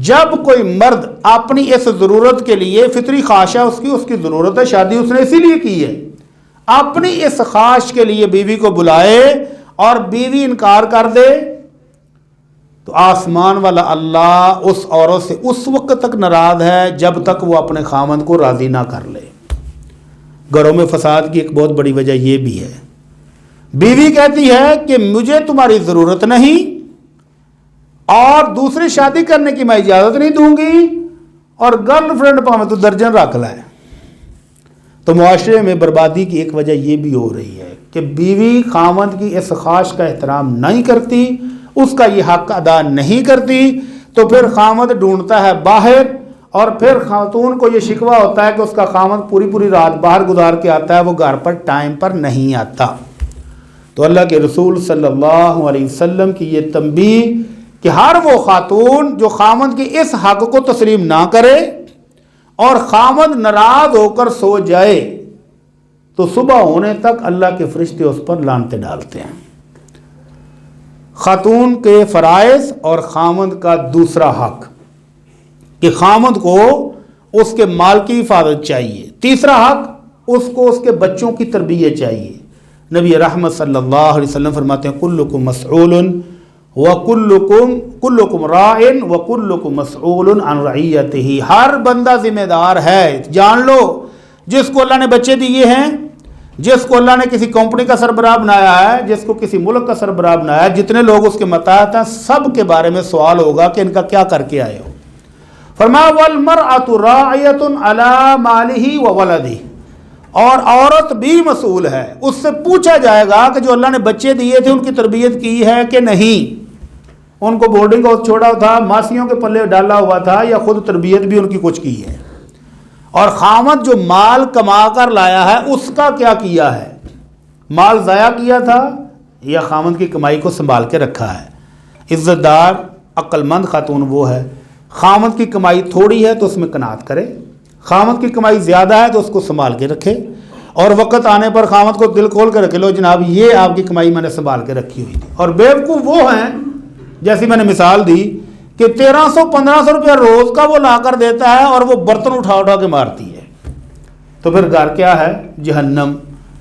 S1: جب کوئی مرد اپنی اس ضرورت کے لیے فطری خواہش ہے اس کی ضرورت ہے، شادی اس نے اسی لیے کی ہے، اپنی اس خواہش کے لیے بیوی کو بلائے اور بیوی انکار کر دے تو آسمان والا اللہ اس عورت سے اس وقت تک ناراض ہے جب تک وہ اپنے خامند کو راضی نہ کر لے. گھروں میں فساد کی ایک بہت بڑی وجہ یہ بھی ہے. بیوی کہتی ہے کہ مجھے تمہاری ضرورت نہیں اور دوسری شادی کرنے کی میں اجازت نہیں دوں گی اور گرل فرینڈ پا میں تو درجن رکھ لائے. تو معاشرے میں بربادی کی ایک وجہ یہ بھی ہو رہی ہے کہ بیوی خامند کی اس خواہش کا احترام نہیں کرتی، اس کا یہ حق ادا نہیں کرتی، تو پھر خامند ڈھونڈتا ہے باہر اور پھر خاتون کو یہ شکوہ ہوتا ہے کہ اس کا خامند پوری رات باہر گزار کے آتا ہے، وہ گھر پر ٹائم پر نہیں آتا. تو اللہ کے رسول صلی اللہ علیہ وسلم کی یہ تنبیہ کہ ہر وہ خاتون جو خامند کی اس حق کو تسلیم نہ کرے اور خامند ناراض ہو کر سو جائے تو صبح ہونے تک اللہ کے فرشتے اس پر لعنتیں ڈالتے ہیں. خاتون کے فرائض اور خامند کا دوسرا حق کہ خامند کو اس کے مال کی حفاظت چاہیے. تیسرا حق اس کو اس کے بچوں کی تربیت چاہیے. نبی رحمت صلی اللہ علیہ وسلم فرماتے ہیں کلکم مسئول کلکم راعٍ وکلکم مسئول عن رعیتہ. ہر بندہ ذمہ دار ہے. جان لو جس کو اللہ نے بچے دیے ہیں، جس کو اللہ نے کسی کمپنی کا سربراہ بنایا ہے، جس کو کسی ملک کا سربراہ بنایا ہے، جتنے لوگ اس کے متحد ہیں، سب کے بارے میں سوال ہوگا کہ ان کا کیا کر کے آئے ہو. فرمایا والمرأة راعیۃ علی مالہ وولدہ. اور عورت بھی مسئول ہے، اس سے پوچھا جائے گا کہ جو اللہ نے بچے دیے تھے ان کی تربیت کی ہے کہ نہیں، ان کو بورڈنگ ہاؤس چھوڑا تھا، ماسیوں کے پلے ڈالا ہوا تھا، یا خود تربیت بھی ان کی کچھ کی ہے. اور خامد جو مال کما کر لایا ہے اس کا کیا کیا ہے، مال ضائع کیا تھا یا خامد کی کمائی کو سنبھال کے رکھا ہے. عزت دار عقل مند خاتون وہ ہے، خامد کی کمائی تھوڑی ہے تو اس میں قناعت کرے، خامد کی کمائی زیادہ ہے تو اس کو سنبھال کے رکھے اور وقت آنے پر خامد کو دل کھول کے رکھے، لو جناب یہ آپ کی کمائی میں نے سنبھال کے رکھی ہوئی تھی. اور بیوقوف وہ ہیں جیسی میں نے مثال دی کہ 1300-1500 روپیہ روز کا وہ لا کر دیتا ہے اور وہ برتن اٹھا کے مارتی ہے. تو پھر گھر کیا ہے؟ جہنم.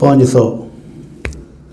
S1: 500,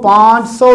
S1: 500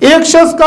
S1: ایک شخص کا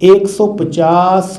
S1: 150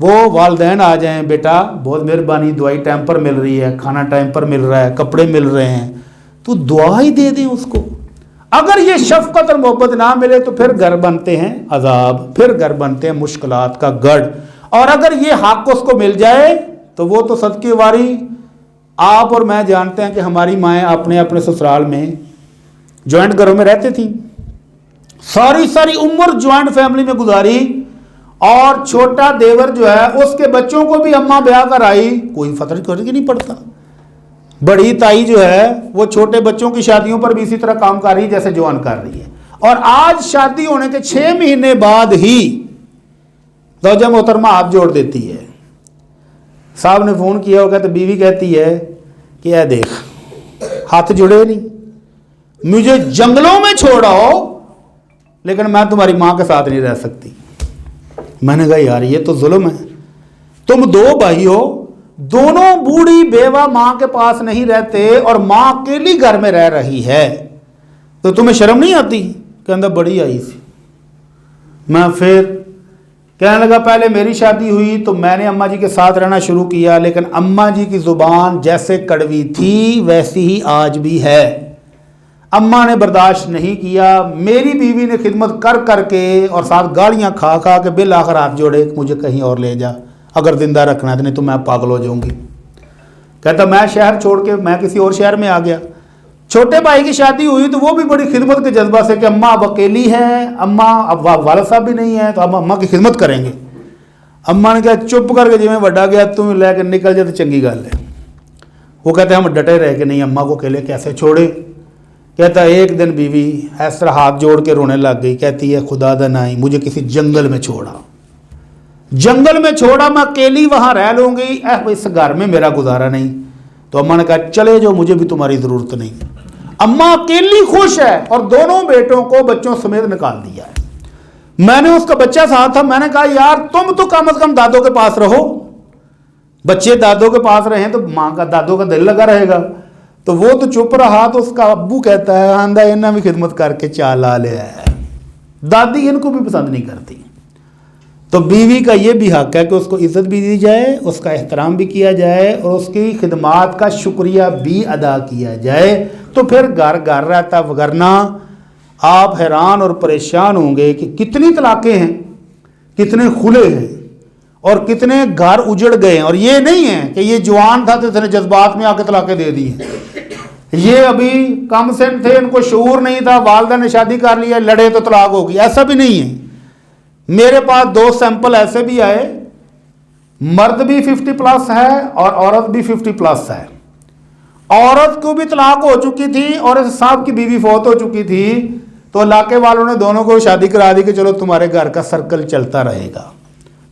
S1: وہ والدین آ جائیں، بیٹا بہت مہربانی، دوائی ٹائم پر مل رہی ہے، کھانا ٹائم پر مل رہا ہے، کپڑے مل رہے ہیں، تو دعا ہی دے دیں اس کو۔ اگر یہ شفقت اور محبت نہ ملے تو پھر گھر بنتے ہیں عذاب، پھر گھر بنتے ہیں مشکلات کا گڑھ۔ اور اگر یہ حق اس کو مل جائے تو وہ تو صدقے واری۔ آپ اور میں جانتے ہیں کہ ہماری مائیں اپنے سسرال میں جوائنٹ گھروں میں رہتے تھیں، ساری عمر جوائنٹ فیملی میں گزاری، اور چھوٹا دیور جو ہے اس کے بچوں کو بھی اماں بیاہ کر آئی، کوئی فرق نہیں پڑتا۔ بڑی تائی جو ہے وہ چھوٹے بچوں کی شادیوں پر بھی اسی طرح کام کر رہی ہے جیسے جوان کر رہی ہے۔ اور آج شادی ہونے کے 6 مہینے بعد ہی زوجہ محترمہ ہاتھ جوڑ دیتی ہے۔ صاحب نے فون کیا ہوگا تو بیوی کہتی ہے کہ اے دیکھ ہاتھ جڑے نہیں، مجھے جنگلوں میں چھوڑاؤ لیکن میں تمہاری ماں کے ساتھ نہیں رہ سکتی۔ میں نے کہا یار یہ تو ظلم ہے، تم 2 بھائی ہو، دونوں بوڑھی بیوہ ماں کے پاس نہیں رہتے اور ماں اکیلی گھر میں رہ رہی ہے، تو تمہیں شرم نہیں آتی؟ کہندہ بڑی آئی سی۔ میں پھر کہنے لگا پہلے میری شادی ہوئی تو میں نے اماں جی کے ساتھ رہنا شروع کیا، لیکن اماں جی کی زبان جیسے کڑوی تھی ویسی ہی آج بھی ہے، اماں نے برداشت نہیں کیا۔ میری بیوی نے خدمت کر کر کے اور ساتھ گالیاں کھا کھا کے بالآخر ہاتھ جوڑے مجھے کہیں اور لے جا، اگر زندہ رکھنا ہے نہیں تو میں پاگل ہو جاؤں گی۔ کہتا میں شہر چھوڑ کے میں کسی اور شہر میں آ گیا۔ چھوٹے بھائی کی شادی ہوئی تو وہ بھی بڑی خدمت کے جذبہ سے کہ اماں اب اکیلی ہیں، اماں اب والد صاحب بھی نہیں ہیں تو اب اماں کی خدمت کریں گے۔ اماں نے کہا چپ کر کے جی میں وڈا گیا تم لے کے نکل جائے تو چنگی گل ہے۔ وہ کہتے ہیں ہم ڈٹے رہے کہ نہیں اماں کو اکیلے کیسے چھوڑے۔ کہتا ایک دن بیوی اس طرح ہاتھ جوڑ کے رونے لگ گئی، کہتی ہے خدا دا نائی مجھے کسی جنگل میں چھوڑا، جنگل میں چھوڑا، میں اکیلی وہاں رہ لوں گی، اس گھر میں میرا گزارا نہیں۔ تو اماں نے کہا چلے جو مجھے بھی تمہاری ضرورت نہیں۔ اماں اکیلی خوش ہے اور دونوں بیٹوں کو بچوں سمیت نکال دیا ہے۔ میں نے اس کا بچہ ساتھ تھا، میں نے کہا یار تم تو کم از کم دادوں کے پاس رہو، بچے دادوں کے پاس رہیں تو ماں کا دادوں کا دل لگا رہے گا۔ تو وہ تو چپ رہا تو اس کا ابو کہتا ہے آندہ انہاں بھی خدمت کر کے چالا لیا ہے، دادی ان کو بھی پسند نہیں کرتی۔ تو بیوی کا یہ بھی حق ہے کہ اس کو عزت بھی دی جائے، اس کا احترام بھی کیا جائے اور اس کی خدمات کا شکریہ بھی ادا کیا جائے، تو پھر گھر گھر رہتا۔ وگرنہ آپ حیران اور پریشان ہوں گے کہ کتنی طلاقیں ہیں، کتنے خلے ہیں اور کتنے گھر اجڑ گئے ہیں۔ اور یہ نہیں ہے کہ یہ جوان تھا تو اس نے جذبات میں آ کے طلاقیں دے دی ہیں، یہ ابھی کم سن تھے، ان کو شعور نہیں تھا، والدہ نے شادی کر لیا، لڑے تو طلاق ہوگی، ایسا بھی نہیں ہے۔ میرے پاس 2 سیمپل ایسے بھی آئے، مرد بھی 50+ ہے اور عورت بھی 50+ ہے۔ عورت کو بھی طلاق ہو چکی تھی اور اس صاحب کی بیوی فوت ہو چکی تھی، تو علاقے والوں نے دونوں کو شادی کرا دی کہ چلو تمہارے گھر کا سرکل چلتا رہے گا۔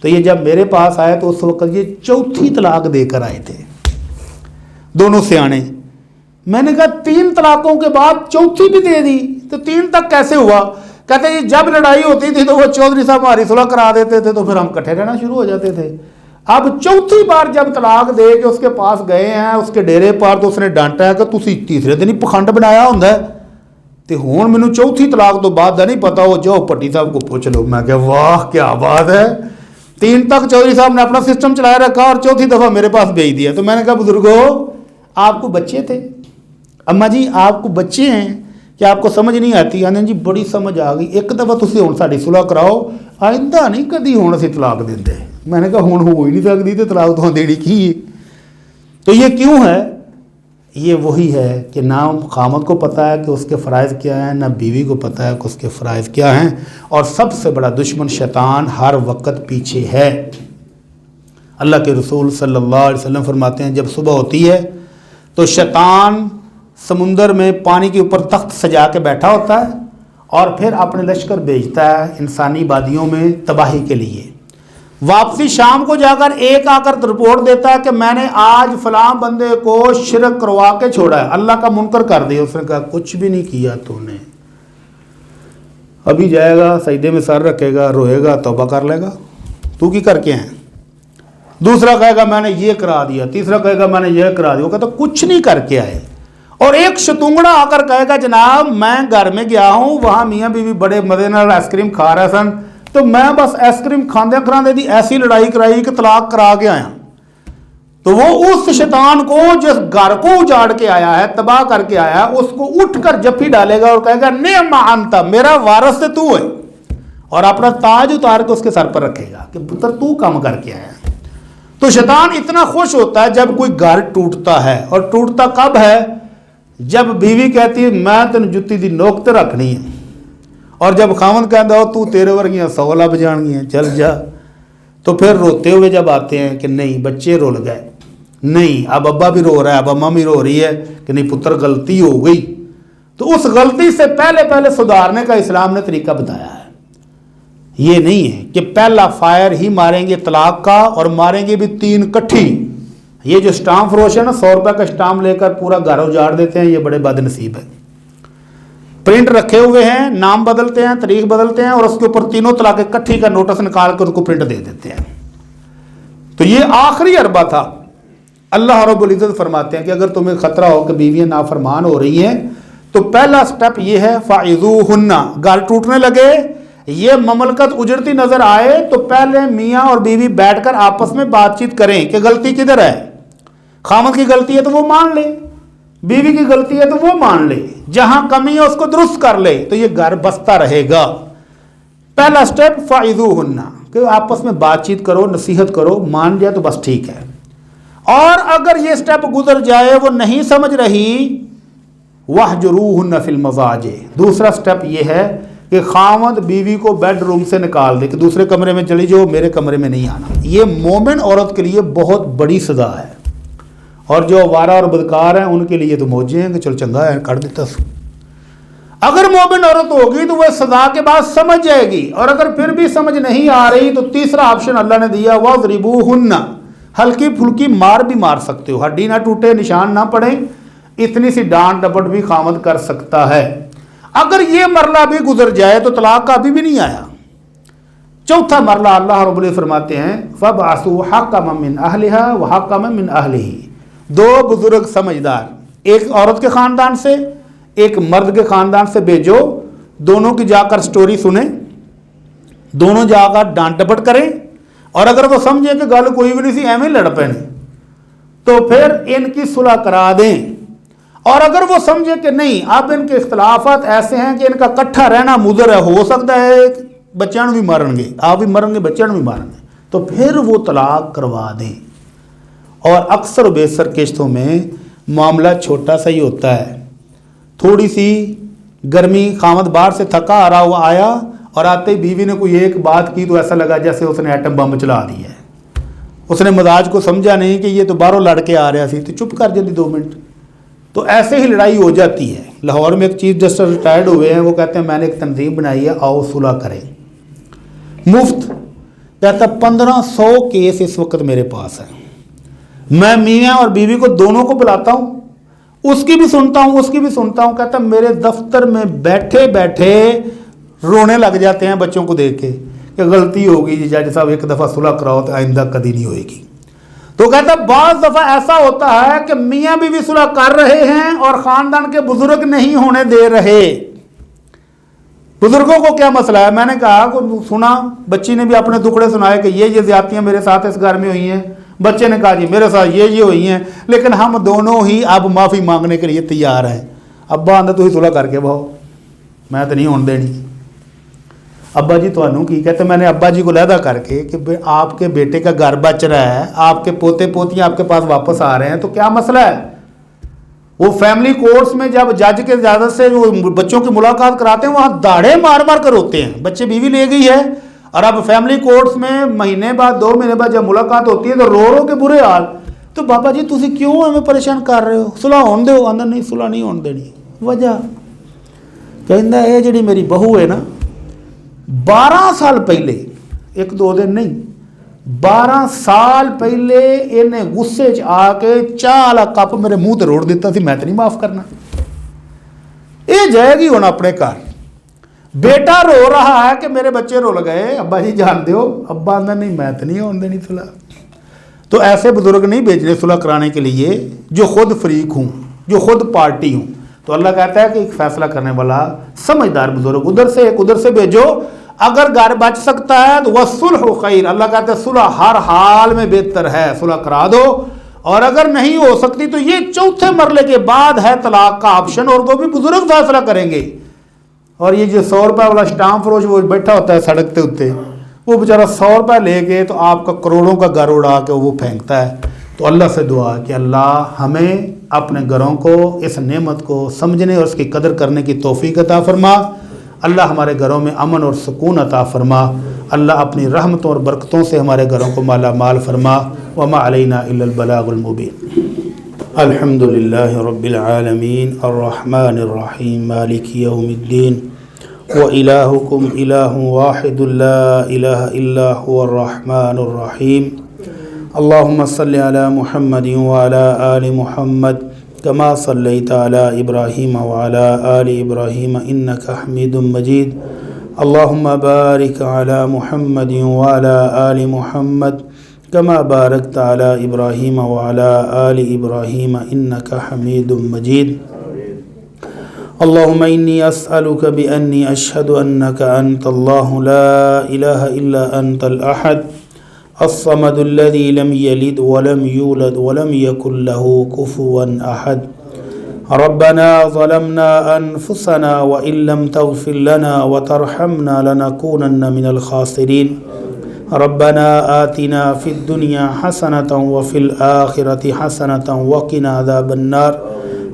S1: تو یہ جب میرے پاس آئے تو اس وقت یہ 4تھی طلاق دے کر آئے تھے دونوں سیانے۔ میں نے کہا 3 طلاقوں کے بعد 4تھی بھی دے دی تو 3 تک کیسے ہوا؟ کہتے ہیں جب لڑائی ہوتی تھی تو وہ چودھری صاحب ہماری صلح کرا دیتے تھے تو پھر ہم اکٹھے رہنا شروع ہو جاتے تھے۔ اب 4تھی بار جب طلاق دے کے اس کے پاس گئے ہیں اس کے ڈیرے پر تو اس نے ڈانٹا ہے کہ تسی تیسرے دن ہی پخنڈ بنایا ہوں تے ہون مینوں 4تھی طلاق تو بعد دا نہیں پتا، وہ جو پٹی صاحب کو پوچھ لو۔ میں کہا واہ کیا بات ہے، 3 تک چودھری صاحب نے اپنا سسٹم چلایا رکھا اور 4تھی دفعہ میرے پاس بھیج دیا۔ تو میں نے کہا بزرگو آپ کو بچے تھے، اماں جی آپ کو بچے ہیں کہ آپ کو سمجھ نہیں آتی؟ آنے جی بڑی سمجھ آ گئی، ایک دفعہ تسی ہون ساڈی صلح کراؤ، آئندہ نہیں کدی ہون اسی طلاق دیندے۔ میں نے کہا ہون ہو ہی نہیں سکتی تو طلاق تو دینی کی ہے۔ تو یہ کیوں ہے؟ یہ وہی ہے کہ نہ خامد کو پتہ ہے کہ اس کے فرائض کیا ہیں، نہ بیوی کو پتہ ہے کہ اس کے فرائض کیا ہیں، اور سب سے بڑا دشمن شیطان ہر وقت پیچھے ہے۔ اللہ کے رسول صلی اللہ علیہ وسلم فرماتے ہیں جب صبح ہوتی ہے تو شیطان سمندر میں پانی کے اوپر تخت سجا کے بیٹھا ہوتا ہے اور پھر اپنے لشکر بھیجتا ہے انسانی بادیوں میں تباہی کے لیے۔ واپسی شام کو جا کر ایک آ کر رپورٹ دیتا ہے کہ میں نے آج فلاں بندے کو شرک کروا کے چھوڑا ہے، اللہ کا منکر کر دیا۔ اس نے کہا کچھ بھی نہیں کیا تو نے، ابھی جائے گا سجدے میں سر رکھے گا، روئے گا، توبہ کر لے گا، تو کی کر کے ہیں؟ دوسرا کہے گا میں نے یہ کرا دیا، تیسرا کہے گا میں نے یہ کرا دیا۔ وہ کہتا کچھ نہیں کر کے آئے۔ اور ایک شتونگڑا آ کر کہے گا جناب میں گھر میں گیا ہوں، وہاں میاں بیوی بڑے مزے نال آئس کریم کھا رہے سن، تو میں بس آئس کریم کھاندے کراندے دی ایسی لڑائی کرائی کہ طلاق کرا کے آیا. تو وہ اس شیطان کو جس گھر کو اجاڑ کے آیا ہے, تباہ کر کے آیا ہے, اس کو اٹھ کر جفی ڈالے گا اور کہے گا نعم انت, میرا وارث تو ہے, اور اپنا تاج اتار کے اس کے سر پر رکھے گا کہ پتر تو کام کر کے آیا. تو شیطان اتنا خوش ہوتا ہے جب کوئی گھر ٹوٹتا ہے, اور ٹوٹتا کب ہے؟ جب بیوی کہتی ہے میں تین جتی دی نوک تے رکھنی ہے, اور جب خاوند کہتا ہو تو تیرے ورگیاں 100 لب جان گیاں چل جا. تو پھر روتے ہوئے جب آتے ہیں کہ نہیں بچے رول گئے, نہیں اب ابا بھی رو رہا ہے, اب اماں بھی رو رہی ہے کہ نہیں پتر غلطی ہو گئی, تو اس غلطی سے پہلے سدھارنے کا اسلام نے طریقہ بتایا ہے. یہ نہیں ہے کہ پہلا فائر ہی ماریں گے طلاق کا, اور ماریں گے بھی 3 کٹھی. یہ جو اسٹامپ فروش ہے نا, 100 روپے کا اسٹامپ لے کر پورا گھر اجاڑ دیتے ہیں, یہ بڑے بد نصیب ہے. پرنٹ رکھے ہوئے ہیں, نام بدلتے ہیں, تاریخ بدلتے ہیں, اور اس کے اوپر 3 طلاق کٹھی کا نوٹس نکال کر ان کو پرنٹ دے دیتے ہیں. تو یہ آخری اربہ تھا. اللہ رب العزت فرماتے ہیں کہ اگر تمہیں خطرہ ہو کہ بیویاں نافرمان ہو رہی ہیں تو پہلا سٹیپ یہ ہے فَعِذُوهُنَّ. گھر ٹوٹنے لگے, یہ مملکت اجڑتی نظر آئے تو پہلے میاں اور بیوی بیٹھ کر آپس میں بات چیت کریں کہ غلطی کدھر ہے. خامد کی غلطی ہے تو وہ مان لے, بیوی کی غلطی ہے تو وہ مان لے, جہاں کمی ہے اس کو درست کر لے, تو یہ گھر بستا رہے گا. پہلا سٹیپ فَعِذُوهُنَّ, کہ آپس میں بات چیت کرو, نصیحت کرو, مان جائے تو بس ٹھیک ہے. اور اگر یہ سٹیپ گزر جائے, وہ نہیں سمجھ رہی, وَاهْجُرُوهُنَّ فِي الْمَضَاجِعِ. دوسرا سٹیپ یہ ہے کہ خاوند بیوی کو بیڈ روم سے نکال دے کہ دوسرے کمرے میں چلی جاؤ, میرے کمرے میں نہیں آنا. یہ مومن عورت کے لیے بہت بڑی سزا ہے, اور جو آوارہ اور بدکار ہیں ان کے لیے تو موجے ہیں کہ چل چنگا ہے کر دیتا سو. اگر مومن عورت ہوگی تو وہ سزا کے بعد سمجھ جائے گی, اور اگر پھر بھی سمجھ نہیں آ رہی تو تیسرا آپشن اللہ نے دیا وَاضْرِبُوهُنَّ. ہلکی پھلکی مار بھی مار سکتے ہو, ہڈی نہ ٹوٹے, نشان نہ پڑے, اتنی سی ڈانٹ ڈپٹ بھی خامد کر سکتا ہے. اگر یہ مرلہ بھی گزر جائے تو طلاق کا ابھی بھی نہیں آیا. چوتھا مرلہ اللہ رب العزت فرماتے ہیں فَبْعَثُوا حَكَمًا مِّنْ أَهْلِهَا وَحَكَمًا مِّنْ أَهْلِهِ. 2 بزرگ سمجھدار, ایک عورت کے خاندان سے ایک مرد کے خاندان سے بھیجو, دونوں کی جا کر سٹوری سنیں, دونوں جا کر ڈانٹ ڈپٹ کریں, اور اگر وہ سمجھیں کہ گل کوئی بھی نہیں سی ایویں لڑ پے نے تو پھر ان کی صلح کرا دیں. اور اگر وہ سمجھے کہ نہیں اب ان کے اختلافات ایسے ہیں کہ ان کا کٹھا رہنا مضر ہے, ہو سکتا ہے بچوں بھی مارن گے, آپ بھی مرن گے, بچوں بھی مارن گے, تو پھر وہ طلاق کروا دیں. اور اکثر و بیشتر قسطوں میں معاملہ چھوٹا سا ہی ہوتا ہے. تھوڑی سی گرمی, خامد باہر سے تھکا آ رہا ہوا آیا, اور آتے ہی بیوی نے کوئی ایک بات کی تو ایسا لگا جیسے اس نے ایٹم بم چلا دیا ہے. اس نے مزاج کو سمجھا نہیں کہ یہ تو باہروں لڑ کے آ رہا سی, تو چپ کر جلدی 2 منٹ. تو ایسے ہی لڑائی ہو جاتی ہے. لاہور میں ایک چیف جسٹس ریٹائرڈ ہوئے ہیں, وہ کہتے ہیں میں نے ایک تنظیم بنائی ہے, آؤ صلح کریں مفت. کہتا 1500 کیس اس وقت میرے پاس ہیں, میں میاں اور بیوی کو دونوں کو بلاتا ہوں, اس کی بھی سنتا ہوں, اس کی بھی سنتا ہوں. کہتا میرے دفتر میں بیٹھے بیٹھے رونے لگ جاتے ہیں بچوں کو دیکھ کے کہ غلطی ہوگی جی جج صاحب, ایک دفعہ صلح کراؤ تو آئندہ کبھی نہیں ہوئے گی. تو کہتا بعض دفعہ ایسا ہوتا ہے کہ میاں بیوی صلح کر رہے ہیں اور خاندان کے بزرگ نہیں ہونے دے رہے. بزرگوں کو کیا مسئلہ ہے؟ میں نے کہا کہ سنا, بچی نے بھی اپنے ٹکڑے سنائے کہ یہ زیادتیاں میرے ساتھ اس گھر میں ہوئی ہیں. بچے نے کہا جی میرے ساتھ یہ ہوئی ہیں, لیکن ہم دونوں ہی اب معافی مانگنے کے لیے تیار ہیں. ابا آندہ تو ہی صلح کر کے بہو, میں تو نہیں ہون دینی. ابا جی تو انہوں کی کہتے, میں نے ابا جی کو لہدہ کر کے کہ آپ کے بیٹے کا گھر بچ رہا ہے, آپ کے پوتے پوتیاں آپ کے پاس واپس آ رہے ہیں, تو کیا مسئلہ ہے؟ وہ فیملی کورٹس میں جب جج کے اجازت سے جو بچوں کی ملاقات کراتے ہیں وہاں داڑھے مار مار کر ہوتے ہیں. بچے بیوی لے گئی ہے, اور اب فیملی کورٹس میں مہینے بعد 2 مہینے بعد جب ملاقات ہوتی ہے تو رو کے برے حال. تو بابا جی تسی کیوں ہمیں پریشان کر رہے ہو, صلح ہون دو. اندر نہیں صلح نہیں ہون دینی. وجہ کہندا ہے جڑی میری بہو ہے نا 12 سال پہلے, 1-2 دن نہیں, 12 سال پہلے انہیں غصے چ آ کے چاہ والا کپ میرے منہ تے روڑ دیتا سی, میں تو نہیں معاف کرنا. یہ جائے گی ہوں اپنے گھر. بیٹا رو رہا ہے کہ میرے بچے رول گئے, ابا جی جان دیو, ابا اندر نہیں میں تو نہیں ہون دینی صلح. تو ایسے بزرگ نہیں بھیجنے صلح کرانے کے لیے جو خود فریق ہوں, جو خود پارٹی ہوں. تو اللہ کہتا ہے کہ ایک فیصلہ کرنے والا سمجھدار بزرگ ادھر سے ایک ادھر سے بھیجو. اگر گھر بچ سکتا ہے تو والصلح خیر، اللہ کہتے ہیں صلح ہر حال میں بہتر ہے، صلح کرا دو. اور اگر نہیں ہو سکتی تو یہ چوتھے مرلے کے بعد ہے طلاق کا آپشن، اور وہ بھی بزرگ فیصلہ کریں گے. اور یہ جو 100 روپے والا اسٹامپ فروش وہ بیٹھا ہوتا ہے سڑک کے اوتے، وہ بیچارہ 100 روپے لے کے تو آپ کا کروڑوں کا گھر اڑا کے وہ پھینکتا ہے. تو اللہ سے دعا کہ اللہ ہمیں اپنے گھروں کو، اس نعمت کو سمجھنے اور اس کی قدر کرنے کی توفیق عطا فرما. اللہ ہمارے گھروں میں امن اور سکون عطا فرما. اللہ اپنی رحمتوں اور برکتوں سے ہمارے گھروں کو مالا مال فرما. وما علینا الا البلاغ المبین. الحمد للہ رب العالمین الرحمن الرحیم مالک یوم الدین وإلہکم الہ واحد لا الہ الا هو الرحمن الرحیم. اللہم صلی علی محمد وعلی آل محمد كما صلیت علی ابراہیم وعلی آل ابراہیم انک حمید مجید. اللہم بارک علی محمد وعلی آل محمد كما باركت على إبراهيم وعلى آل إبراهيم إنك حميد مجيد. اللهم إني أسألك بأني أشهد أنك أنت الله لا إله إلا أنت الأحد الصمد الذي لم يلد ولم يولد ولم يكن له كفوا أحد. ربنا ظلمنا أنفسنا وإن لم تغفر لنا وترحمنا لنكونن من الخاسرين. ربنا آتنا في الدنيا حسنة وفي الآخرة حسنة وقنا عذاب النار.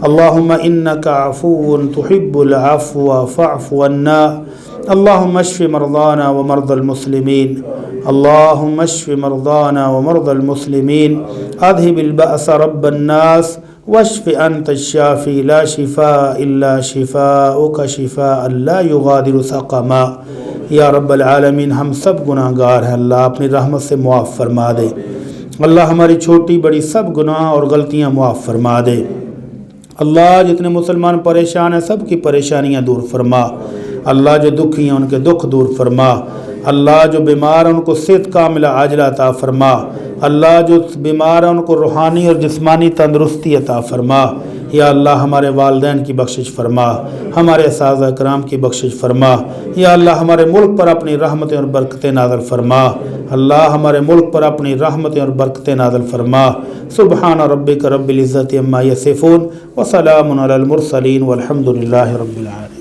S1: اللهم إنك عفو تحب العفو فاعف عنا. اللهم اشف مرضانا ومرضى المسلمين. اللهم اشف مرضانا ومرضى المسلمين. اذهب البأس رب الناس واشف أنت الشافي لا شفاء إلا شفاؤك شفاء لا يغادر سقما. یا رب العالمین ہم سب گناہ گار ہیں، اللہ اپنی رحمت سے معاف فرما دے. اللہ ہماری چھوٹی بڑی سب گناہ اور غلطیاں معاف فرما دے. اللہ جتنے مسلمان پریشان ہیں سب کی پریشانیاں دور فرما. اللہ جو دکھی ہیں ان کے دکھ دور فرما. اللہ جو بیمار ہیں ان کو صحت کاملہ عاجلہ عطا فرما. اللہ جو بیمار ہیں ان کو روحانی اور جسمانی تندرستی عطا فرما. یا اللہ ہمارے والدین کی بخشش فرما، ہمارے اساتذہ کرام کی بخشش فرما. یا اللہ ہمارے ملک پر اپنی رحمتیں اور برکتیں نازل فرما. اللہ ہمارے ملک پر اپنی رحمتیں اور برکتیں نازل فرما. سبحان ربک رب العزت عما یصفون وسلام علی المرسلین والحمد للہ رب العالمین.